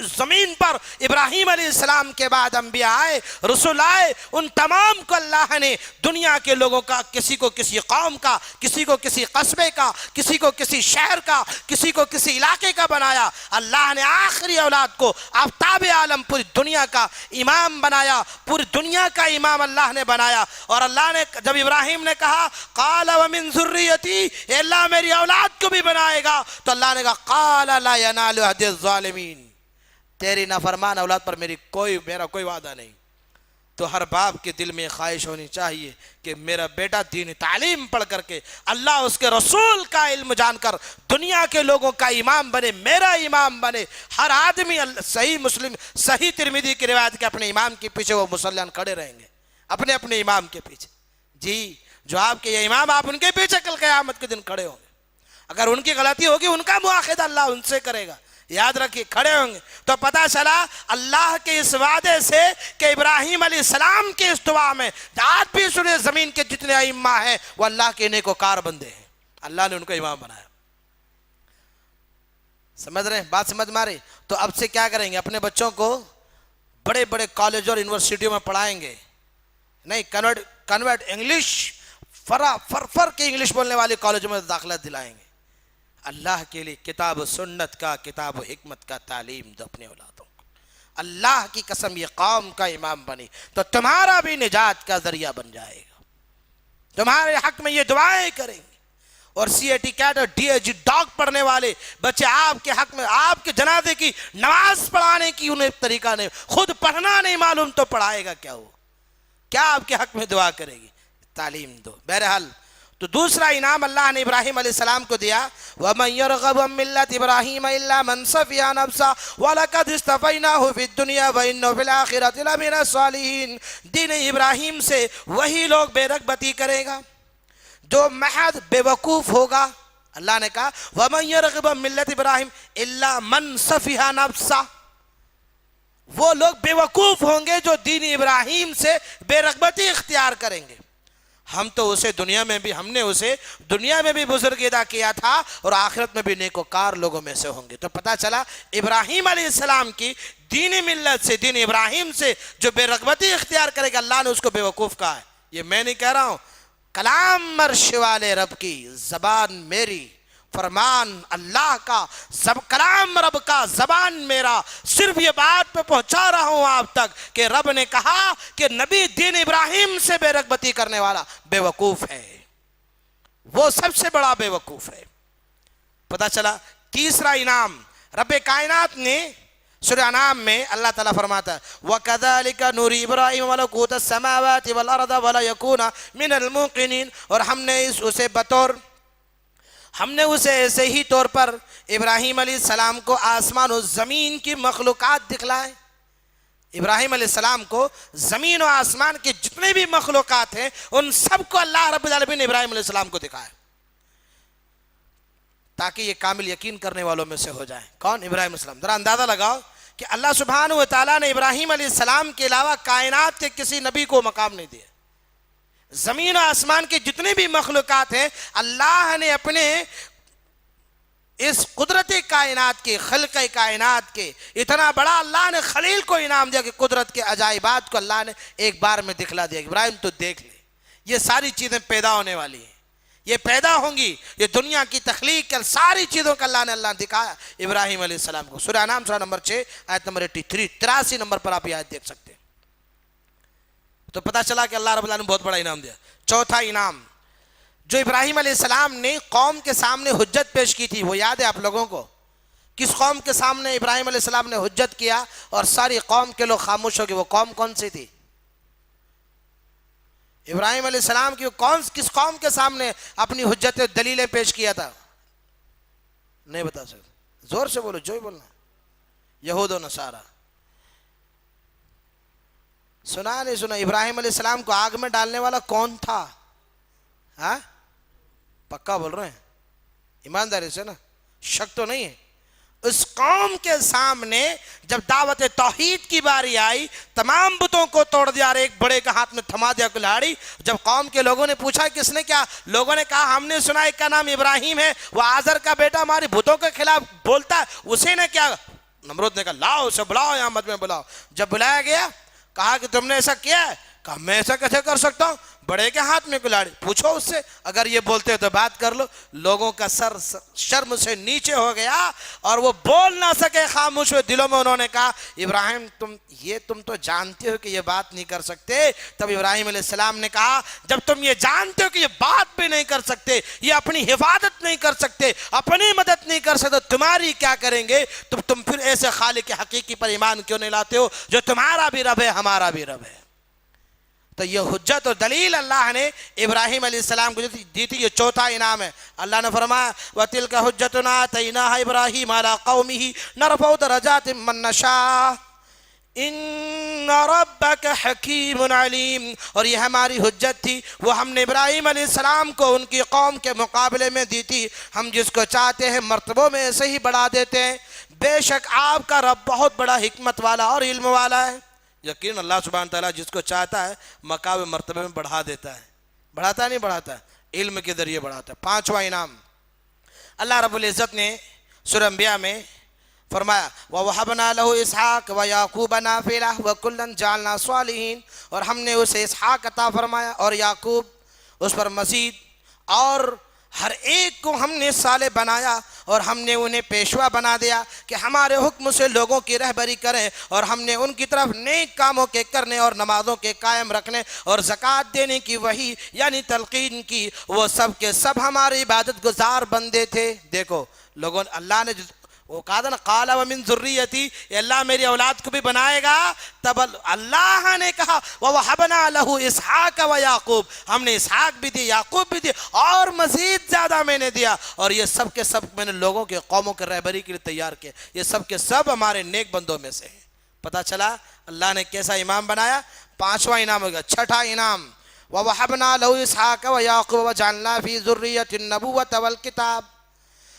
زمین پر ابراہیم علیہ السلام کے بعد انبیاء آئے، رسول آئے، ان تمام کو اللہ نے دنیا کے لوگوں کا، کسی کو کسی قوم کا، کسی کو کسی قصبے کا، کسی کو کسی شہر کا، کسی کو کسی علاقے کا بنایا. اللہ نے آخری اولاد کو آفتاب عالم پوری دنیا کا امام بنایا، پوری دنیا کا امام اللہ نے بنایا. اور اللہ نے جب ابراہیم نے کہا قال ومن ذریتی، اے اللہ میری اولاد کو بھی بنائے گا، تو اللہ نے کہا قال لا ینال عہد الظالمین، تیری نافرمان اولاد پر میرا کوئی وعدہ نہیں. تو ہر باپ کے دل میں خواہش ہونی چاہیے کہ میرا بیٹا دین تعلیم پڑھ کر کے اللہ اس کے رسول کا علم جان کر دنیا کے لوگوں کا امام بنے، میرا امام بنے. ہر آدمی صحیح مسلم، صحیح ترمذی کی روایت کے اپنے امام کے پیچھے وہ مسلمان کھڑے رہیں گے، اپنے اپنے امام کے پیچھے. جی جو آپ کے یہ امام، آپ ان کے پیچھے کل قیامت کے دن کھڑے ہوں گے. اگر ان کی غلطی ہوگی ان کا مواخذہ اللہ ان سے کرے گا. یاد رکھیے کھڑے ہوں گے. تو پتہ چلا اللہ کے اس وعدے سے کہ ابراہیم علیہ السلام کے اس دعا میں آج بھی سنے زمین کے جتنے ائمہ ہیں وہ اللہ کے نیکوکار بندے ہیں، اللہ نے ان کو امام بنایا. سمجھ رہے ہیں بات؟ سمجھ مارے؟ تو اب سے کیا کریں گے؟ اپنے بچوں کو بڑے بڑے کالج اور یونیورسٹیوں میں پڑھائیں گے نہیں، کنورٹ انگلش فر کے انگلش بولنے والے کالجوں میں داخلہ دلائیں گے. اللہ کے لیے کتاب و سنت کا، کتاب و حکمت کا تعلیم دو اپنے اولادوں کو. اللہ کی قسم یہ قوم کا امام بنی تو تمہارا بھی نجات کا ذریعہ بن جائے گا. تمہارے حق میں یہ دعائیں کریں گے. اور سی اے ٹی کیٹ اور ڈی اے جی ڈاک پڑھنے والے بچے آپ کے حق میں، آپ کے جنازے کی نماز پڑھانے کی انہیں طریقہ نہیں، خود پڑھنا نہیں معلوم تو پڑھائے گا کیا؟ وہ کیا آپ کے حق میں دعا کرے گی؟ تعلیم دو. بہرحال تو دوسرا انعام اللہ نے ابراہیم علیہ السلام کو دیا وَمَنْ يَرْغَبُ عَنْ مِلَّةِ إِبْرَاهِيمَ إِلَّا مَنْ صَفِيَ نَفْسَهُ وَلَقَدِ اصْطَفَيْنَاهُ فِي الدُّنْيَا وَإِنَّهُ فِي الْآخِرَةِ لَمِنَ الصَّالِحِينَ. دین ابراہیم سے وہی لوگ بے رغبتی کرے گا جو محض بے وقوف ہوگا. اللہ نے کہا وَمَنْ يَرْغَبُ عَنْ مِلَّةِ إِبْرَاهِيمَ إِلَّا مَنْ صَفِيَ نَفْسَهُ، وہ لوگ بے وقوف ہوں گے جو دین ابراہیم سے بے رغبتی اختیار کریں گے. ہم تو اسے ہم نے اسے دنیا میں بھی بزرگ ادا کیا تھا اور آخرت میں بھی نیکوکار لوگوں میں سے ہوں گے. تو پتہ چلا ابراہیم علیہ السلام کی دین ملت سے، دین ابراہیم سے جو بے رغبتی اختیار کرے گا اللہ نے اس کو بے وقوف کہا ہے. یہ میں نہیں کہہ رہا ہوں، کلام عرش والے رب کی، زبان میری، فرمان اللہ کا، سب کلام رب کا، زبان میرا، صرف یہ بات پہ پہنچا رہا ہوں آپ تک کہ رب نے کہا کہ نبی دین ابراہیم سے بے رغبتی کرنے والا بے وقوف ہے، وہ سب سے بڑا بے وقوف ہے۔ پتہ چلا تیسرا انعام رب کائنات نے سورہ انعام میں اللہ تعالیٰ فرماتا ہے وَكَذَلِكَ نُرِي إِبْرَاهِيمَ مَلَكُوتَ السَّمَاوَاتِ وَالْأَرْضِ وَلَا يَكُونَ مِنَ الْمُوقِنِينَ، اور ہم نے اسے ایسے ہی طور پر ابراہیم علیہ السلام کو آسمان و زمین کی مخلوقات دکھلائے۔ ابراہیم علیہ السلام کو زمین و آسمان کے جتنے بھی مخلوقات ہیں ان سب کو اللہ رب العالمین نے ابراہیم علیہ السلام کو دکھایا تاکہ یہ کامل یقین کرنے والوں میں سے ہو جائیں۔ کون؟ ابراہیم علیہ السلام۔ ذرا اندازہ لگاؤ کہ اللہ سبحانہ و تعالیٰ نے ابراہیم علیہ السلام کے علاوہ کائنات کے کسی نبی کو مقام نہیں دیا۔ زمین و آسمان کے جتنے بھی مخلوقات ہیں اللہ نے اپنے اس قدرت کائنات کے، خلق کائنات کے، اتنا بڑا اللہ نے خلیل کو انعام دیا کہ قدرت کے عجائبات کو اللہ نے ایک بار میں دکھلا دیا۔ ابراہیم تو دیکھ لے، یہ ساری چیزیں پیدا ہونے والی ہیں، یہ پیدا ہوں گی، یہ دنیا کی تخلیق کے ساری چیزوں کا اللہ نے دکھایا ابراہیم علیہ السلام کو۔ سورہ انعام سورہ نمبر 6 آیت نمبر 83 نمبر پر آپ یہ آیت دیکھ سکتے ہیں۔ تو پتہ چلا کہ اللہ رب العالمین نے بہت بڑا انعام دیا۔ چوتھا انعام جو ابراہیم علیہ السلام نے قوم کے سامنے حجت پیش کی تھی، وہ یاد ہے آپ لوگوں کو؟ کس قوم کے سامنے ابراہیم علیہ السلام نے حجت کیا اور ساری قوم کے لوگ خاموش ہو گئے؟ وہ قوم کون سی تھی؟ ابراہیم علیہ السلام کی کس قوم کے سامنے اپنی حجت دلیلیں پیش کیا تھا؟ نہیں بتا سکتے، زور سے بولو، جو ہی بولنا۔ یہود و نصارہ۔ سنا نہیں سنا؟ ابراہیم علیہ السلام کو آگ میں ڈالنے والا کون تھا؟ ہاں پکا بول رہے ہیں؟ ایمانداری سے نا، شک تو نہیں ہے؟ اس قوم کے سامنے جب دعوت توحید کی باری آئی تمام بتوں کو توڑ دیا، اور ایک بڑے کے ہاتھ میں تھما دیا کلاڑی۔ جب قوم کے لوگوں نے پوچھا کس نے کیا، لوگوں نے کہا ہم نے سنا ایک کا نام ابراہیم ہے، وہ آزر کا بیٹا ہماری بتوں کے خلاف بولتا ہے، اسے نے کیا؟ نمرود نے کہا لاؤ اسے بلاؤ، یہاں مد میں بلاؤ۔ جب بلایا گیا کہا کہ تم نے ایسا کیا ہے؟ کہا میں ایسا کیسے کر سکتا ہوں، بڑے کے ہاتھ میں کلاڑی، پوچھو اس سے، اگر یہ بولتے ہو تو بات کر لو۔ لوگوں کا سر شرم سے نیچے ہو گیا اور وہ بول نہ سکے، خاموش ہوئے۔ دلوں میں انہوں نے کہا ابراہیم تم تو جانتے ہو کہ یہ بات نہیں کر سکتے۔ تب ابراہیم علیہ السلام نے کہا جب تم یہ جانتے ہو کہ یہ بات بھی نہیں کر سکتے، یہ اپنی حفاظت نہیں کر سکتے، اپنی مدد نہیں کر سکتے، تمہاری کیا کریں گے؟ تم پھر ایسے خالق حقیقی پر ایمان کیوں نہیں لاتے ہو جو تمہارا بھی رب ہے ہمارا بھی رب ہے؟ تو یہ حجت اور دلیل اللہ نے ابراہیم علیہ السلام کو دی تھی۔ یہ چوتھا انعام ہے۔ اللہ نے فرمایا وَتِلْكَ حُجَّتُنَا آتَيْنَاهَا إِبْرَاهِيمَ عَلَىٰ قَوْمِهِ نَرْفَعُ دَرَجَاتٍ مَّن نَّشَاءُ إِنَّ رَبَّكَ حَكِيمٌ عَلِيمٌ۔ اور یہ ہماری حجت تھی، وہ ہم نے ابراہیم علیہ السلام کو ان کی قوم کے مقابلے میں دی تھی۔ ہم جس کو چاہتے ہیں مرتبوں میں ایسے ہی بڑھا دیتے ہیں۔ بے شک آپ کا رب بہت بڑا حکمت والا اور علم والا ہے۔ یقین اللہ سبحانہ تعالیٰ جس کو چاہتا ہے مقام مرتبے میں بڑھا دیتا ہے۔ بڑھاتا نہیں بڑھاتا، علم کے ذریعے بڑھاتا ہے۔ پانچواں انعام اللہ رب العزت نے سورہ انبیاء میں فرمایا وَوَهَبْنَا لَهُ إِسْحَاقَ وَيَعْقُوبَ نَافِلَةً وَكُلًّا جَعَلْنَا صَالِحِينَ، اور ہم نے اسے اسحاق عطا فرمایا اور یعقوب اس پر مزید، اور ہر ایک کو ہم نے صالح بنایا اور ہم نے انہیں پیشوا بنا دیا کہ ہمارے حکم سے لوگوں کی رہبری کریں، اور ہم نے ان کی طرف نیک کاموں کے کرنے اور نمازوں کے قائم رکھنے اور زکوٰۃ دینے کی وحی یعنی تلقین کی۔ وہ سب کے سب ہماری عبادت گزار بندے تھے۔ دیکھو لوگوں اللہ نے وہ کہا تھا نا قال ومن ذریتی، اللہ میری اولاد کو بھی بنائے گا، تب اللہ نے کہا وَوَهَبْنَا لَهُ إِسْحَاقَ وَيَعْقُوبَ، ہم نے اسحاق بھی دی، یعقوب بھی دی، اور مزید زیادہ میں نے دیا، اور یہ سب کے سب میں نے لوگوں کے قوموں کے رہبری کے لیے تیار کیا۔ یہ سب کے سب ہمارے نیک بندوں میں سے ہیں۔ پتہ چلا اللہ نے کیسا امام بنایا۔ پانچواں انعام ہوگا۔ چھٹا انعام وَوَهَبْنَا لَهُ إِسْحَاقَ وَيَعْقُوبَ وَجَعَلْنَا فِي ذُرِّيَّتِ النَّبُوَّةَ وَالْكِتَابَ،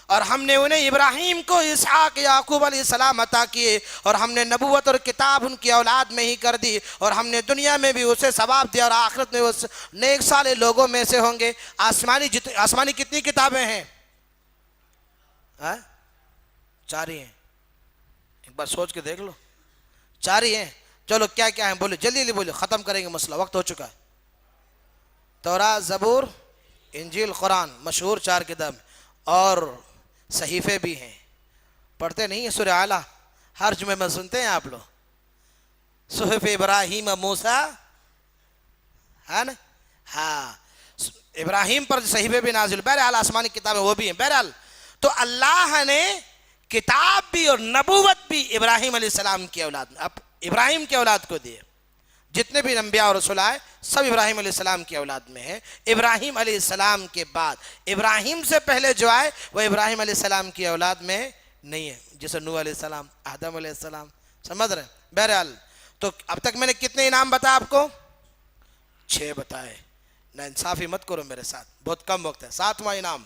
اور ہم نے انہیں ابراہیم کو اسحاق یعقوب علیہ السلام عطا کیے، اور ہم نے نبوت اور کتاب ان کی اولاد میں ہی کر دی، اور ہم نے دنیا میں بھی اسے ثواب دیا اور آخرت میں اس نیک صالح لوگوں میں سے ہوں گے۔ آسمانی کتنی کتابیں ہیں؟ چار ہی ہیں۔ ایک بار سوچ کے دیکھ لو، چار ہی ہیں۔ چلو کیا کیا ہیں بولو، جلدی جلدی بولو، ختم کریں گے مسئلہ، وقت ہو چکا ہے۔ تورات، زبور، انجیل، قرآن، مشہور چار کتاب۔ اور صحیفے بھی ہیں. پڑھتے نہیں ہیں سورہ اعلیٰ؟ ہر جمعے میں سنتے ہیں آپ لوگ. صحف ابراہیم موسیٰ ہے نا. ہاں ابراہیم پر صحیفے بھی نازل، بہرحال آسمانی کتابیں وہ بھی ہیں. بہرحال تو اللہ نے کتاب بھی اور نبوت بھی ابراہیم علیہ السلام کی اولاد میں، اب ابراہیم کی اولاد کو دیے. جتنے بھی انبیاء اور رسول آئے سب ابراہیم علیہ السلام کی اولاد میں ہیں. ابراہیم علیہ السلام کے بعد، ابراہیم سے پہلے جو آئے وہ ابراہیم علیہ السلام کی اولاد میں نہیں ہے، جیسے نوح علیہ السلام، آدم علیہ السلام. سمجھ رہے ہیں؟ بہرحال تو اب تک میں نے کتنے انعام بتایا آپ کو؟ 6 بتائے. نا انصافی مت کرو میرے ساتھ، بہت کم وقت ہے. 7واں انعام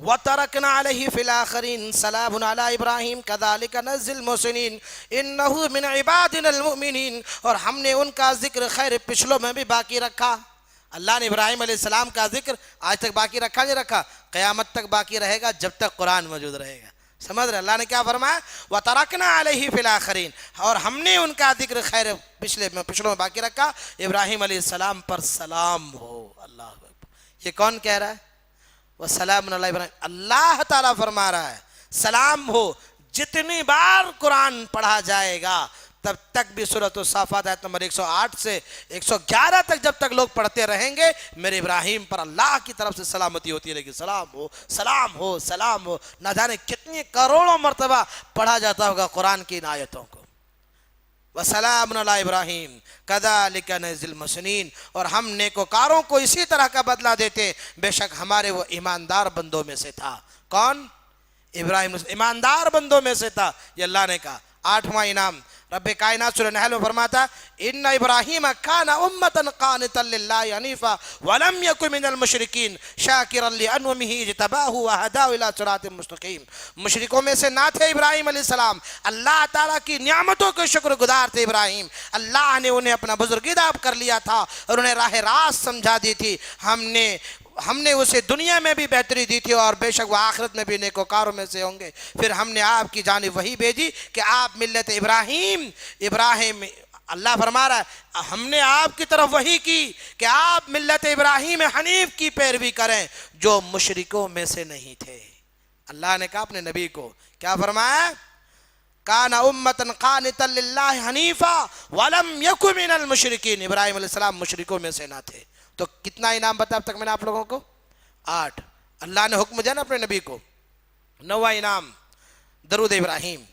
وَتَرَكْنَا عَلَيْهِ فِي الْآخِرِينَ سَلَامٌ عَلَىٰ إِبْرَاهِيمَ كَذَلِكَ نَجْزِي الْمُحْسِنِينَ إِنَّهُ مِنْ عِبَادِنَا الْمُؤْمِنِينَ. اور ہم نے ان کا ذکر خیر پچھلوں میں بھی باقی رکھا. اللہ نے ابراہیم علیہ السلام کا ذکر آج تک باقی رکھا نہیں رکھا؟ قیامت تک باقی رہے گا جب تک قرآن موجود رہے گا. سمجھ رہے؟ اللہ نے کیا فرمایا؟ وَتَرَكْنَا عَلَيْهِ فِي الْآخِرِينَ. اور ہم نے ان کا ذکر خیر پچھلوں میں باقی رکھا. ابراہیم علیہ السلام پر سلام ہو. اللہ اکبر. یہ کون کہہ رہا ہے؟ وَسَلَامٌ عَلَىٰ إِبْرَاهِيمَ. اللہ تعالیٰ فرما رہا ہے سلام ہو. جتنی بار قرآن پڑھا جائے گا تب تک بھی سورۃ الصافات آیت نمبر 108 سے 111 تک جب تک لوگ پڑھتے رہیں گے میرے ابراہیم پر اللہ کی طرف سے سلامتی ہوتی رہے گی. سلام ہو، سلام ہو، سلام ہو. نہ جانے کتنی کروڑوں مرتبہ پڑھا جاتا ہوگا قرآن کی ان آیتوں کو. وَسَلَامٌ عَلَىٰ إِبْرَاهِيمَ كَذَلِكَ نَجْزِي الْمُحْسِنِينَ. اور ہم نیکوکاروں کو اسی طرح کا بدلہ دیتے، بے شک ہمارے وہ ایماندار بندوں میں سے تھا. کون؟ ابراہیم ایماندار بندوں میں سے تھا، یہ اللہ نے کہا. 8واں انعام رب کائنات سورہ نحل میں فرماتا ان ابراہیم کان امتا قانتا للہ حنیفا ولم یک من المشرکین شاکرا لانعمہ اجتباہ وہداہ الی صراط مستقیم. مشرکوں میں سے نہ تھے ابراہیم علیہ السلام، اللہ تعالیٰ کی نعمتوں کے شکر گزار تھے ابراہیم. اللہ نے انہیں اپنا بزرگیدہ کر لیا تھا اور انہیں راہ راست سمجھا دی تھی. ہم نے اسے دنیا میں بھی بہتری دی تھی اور بے شک وہ آخرت میں بھی نیکوکاروں میں سے ہوں گے. پھر ہم نے آپ کی جانب وحی بھیجی کہ آپ ملت ابراہیم اللہ فرما رہا ہے ہم نے آپ کی طرف وحی کی کہ آپ ملت ابراہیم حنیف کی پیروی کریں جو مشرکوں میں سے نہیں تھے. اللہ نے کہا اپنے نبی کو کیا فرمایا؟ کان امتا قانتا للہ حنیفا ولم یک من المشرکین. ابراہیم علیہ السلام مشرکوں میں سے نہ تھے. تو کتنا انعام بتا اب تک میں نے آپ لوگوں کو؟ 8. اللہ نے حکم دیا نا اپنے نبی کو. 9واں انعام درود ابراہیم.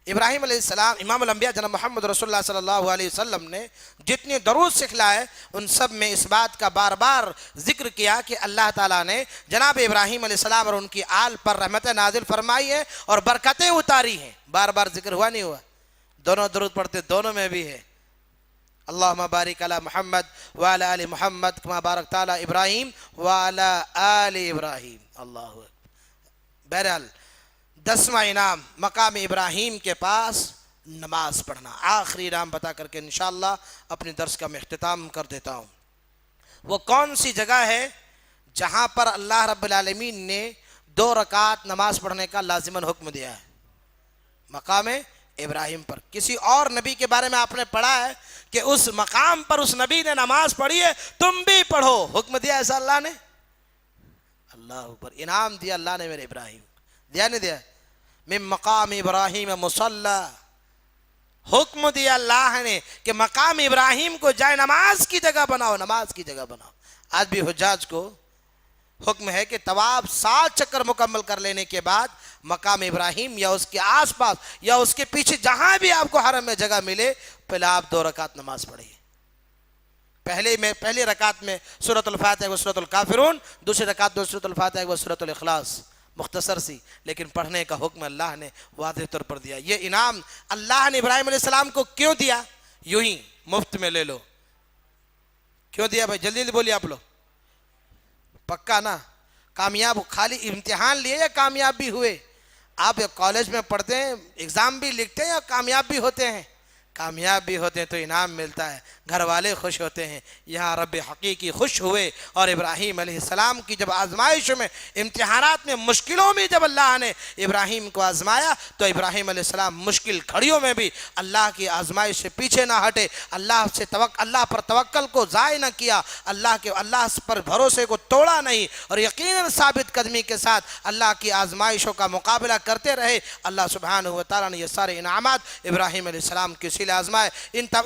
ابراہیم علیہ السلام امام الانبیاء جناب محمد رسول اللہ صلی اللہ علیہ وسلم نے جتنے درود سکھلائے ان سب میں اس بات کا بار بار ذکر کیا کہ اللہ تعالیٰ نے جناب ابراہیم علیہ السلام اور ان کی آل پر رحمت نازل فرمائی ہے اور برکتیں اتاری ہیں. بار بار ذکر ہوا نہیں ہوا؟ دونوں درود پڑھتے دونوں میں بھی ہے. اللہم بارک علی محمد وعلی آل محمد کما بارکت علی ابراہیم وعلی آل ابراہیم. اللہ اکبر. بہرحال 10واں انعام مقام ابراہیم کے پاس نماز پڑھنا. آخری انعام بتا کر کے انشاءاللہ اپنی درس کا میں اختتام کر دیتا ہوں. وہ کون سی جگہ ہے جہاں پر اللہ رب العالمین نے 2 رکعت نماز پڑھنے کا لازماً حکم دیا ہے؟ مقام ابراہیم پر. کسی اور نبی کے بارے میں آپ نے پڑھا ہے کہ اس مقام پر اس نبی نے نماز پڑھی ہے تم بھی پڑھو؟ حکم دیا ایسا اللہ نے؟ اللہ اوپر. انعام دیا اللہ نے میرے ابراہیم. دیا نہیں دیا؟ من مقام ابراہیم مصلی. حکم دیا اللہ نے کہ مقام ابراہیم کو جائے نماز کی جگہ بناؤ، نماز کی جگہ بناؤ. آج بھی حجاج کو حکم ہے کہ طواف 7 چکر مکمل کر لینے کے بعد مقام ابراہیم یا اس کے آس پاس یا اس کے پیچھے جہاں بھی آپ کو حرم میں جگہ ملے پہلے آپ 2 رکعت نماز پڑھیے. پہلی رکعت میں سورۃ الفاتحہ و سورۃ الکافرون، دوسری رکعت میں سورۃ الفاتحہ و سورۃ الاخلاص. مختصر سی لیکن پڑھنے کا حکم اللہ نے واضح طور پر دیا. یہ انعام اللہ نے ابراہیم علیہ السلام کو کیوں دیا؟ یوں ہی مفت میں لے لو. کیوں دیا بھائی؟ جلدی جلدی بولیے آپ لوگ. پکا نا؟ کامیاب خالی امتحان لیے یا کامیاب بھی ہوئے؟ آپ کالج میں پڑھتے ہیں، ایگزام بھی لکھتے ہیں یا کامیاب بھی ہوتے ہیں؟ کامیاب بھی ہوتے ہیں تو انعام ملتا ہے، گھر والے خوش ہوتے ہیں۔ یہاں رب حقیقی خوش ہوئے، اور ابراہیم علیہ السلام کی جب آزمائش میں، امتحانات میں، مشکلوں میں جب اللہ نے ابراہیم کو آزمایا تو ابراہیم علیہ السلام مشکل گھڑیوں میں بھی اللہ کی آزمائش سے پیچھے نہ ہٹے، اللہ پر توکل کو ضائع نہ کیا، اللہ پر بھروسے کو توڑا نہیں، اور یقیناً ثابت قدمی کے ساتھ اللہ کی آزمائشوں کا مقابلہ کرتے رہے۔ اللہ سبحانہ و تعالیٰ نے یہ سارے انعامات ابراہیم علیہ السلام کے سلے آزمائے۔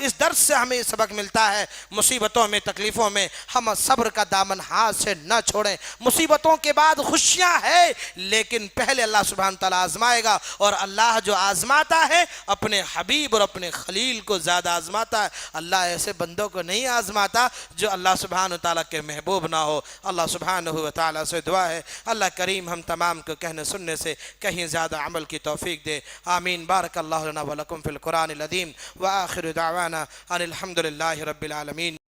اس درس سے ہمیں یہ سبق ملتا ہے، مصیبتوں میں، تکلیفوں میں ہم صبر کا دامن ہاتھ سے نہ چھوڑیں۔ مصیبتوں کے بعد خوشیاں ہیں، لیکن پہلے اللہ سبحانہ تعالیٰ آزمائے گا، اور اللہ جو آزماتا ہے اپنے حبیب اور اپنے خلیل کو زیادہ آزماتا ہے۔ اللہ ایسے بندوں کو نہیں آزماتا جو اللہ سبحانہ تعالیٰ کے محبوب نہ ہو۔ اللہ سبحانہ و تعالیٰ سے دعا ہے اللہ کریم ہم تمام کو کہنے سننے سے کہیں زیادہ عمل کی توفیق دے، آمین۔ بارک اللہ لنا ولکم فی القرآن العظیم، وآخر دعوانا ان الحمد للہ رب العالمین۔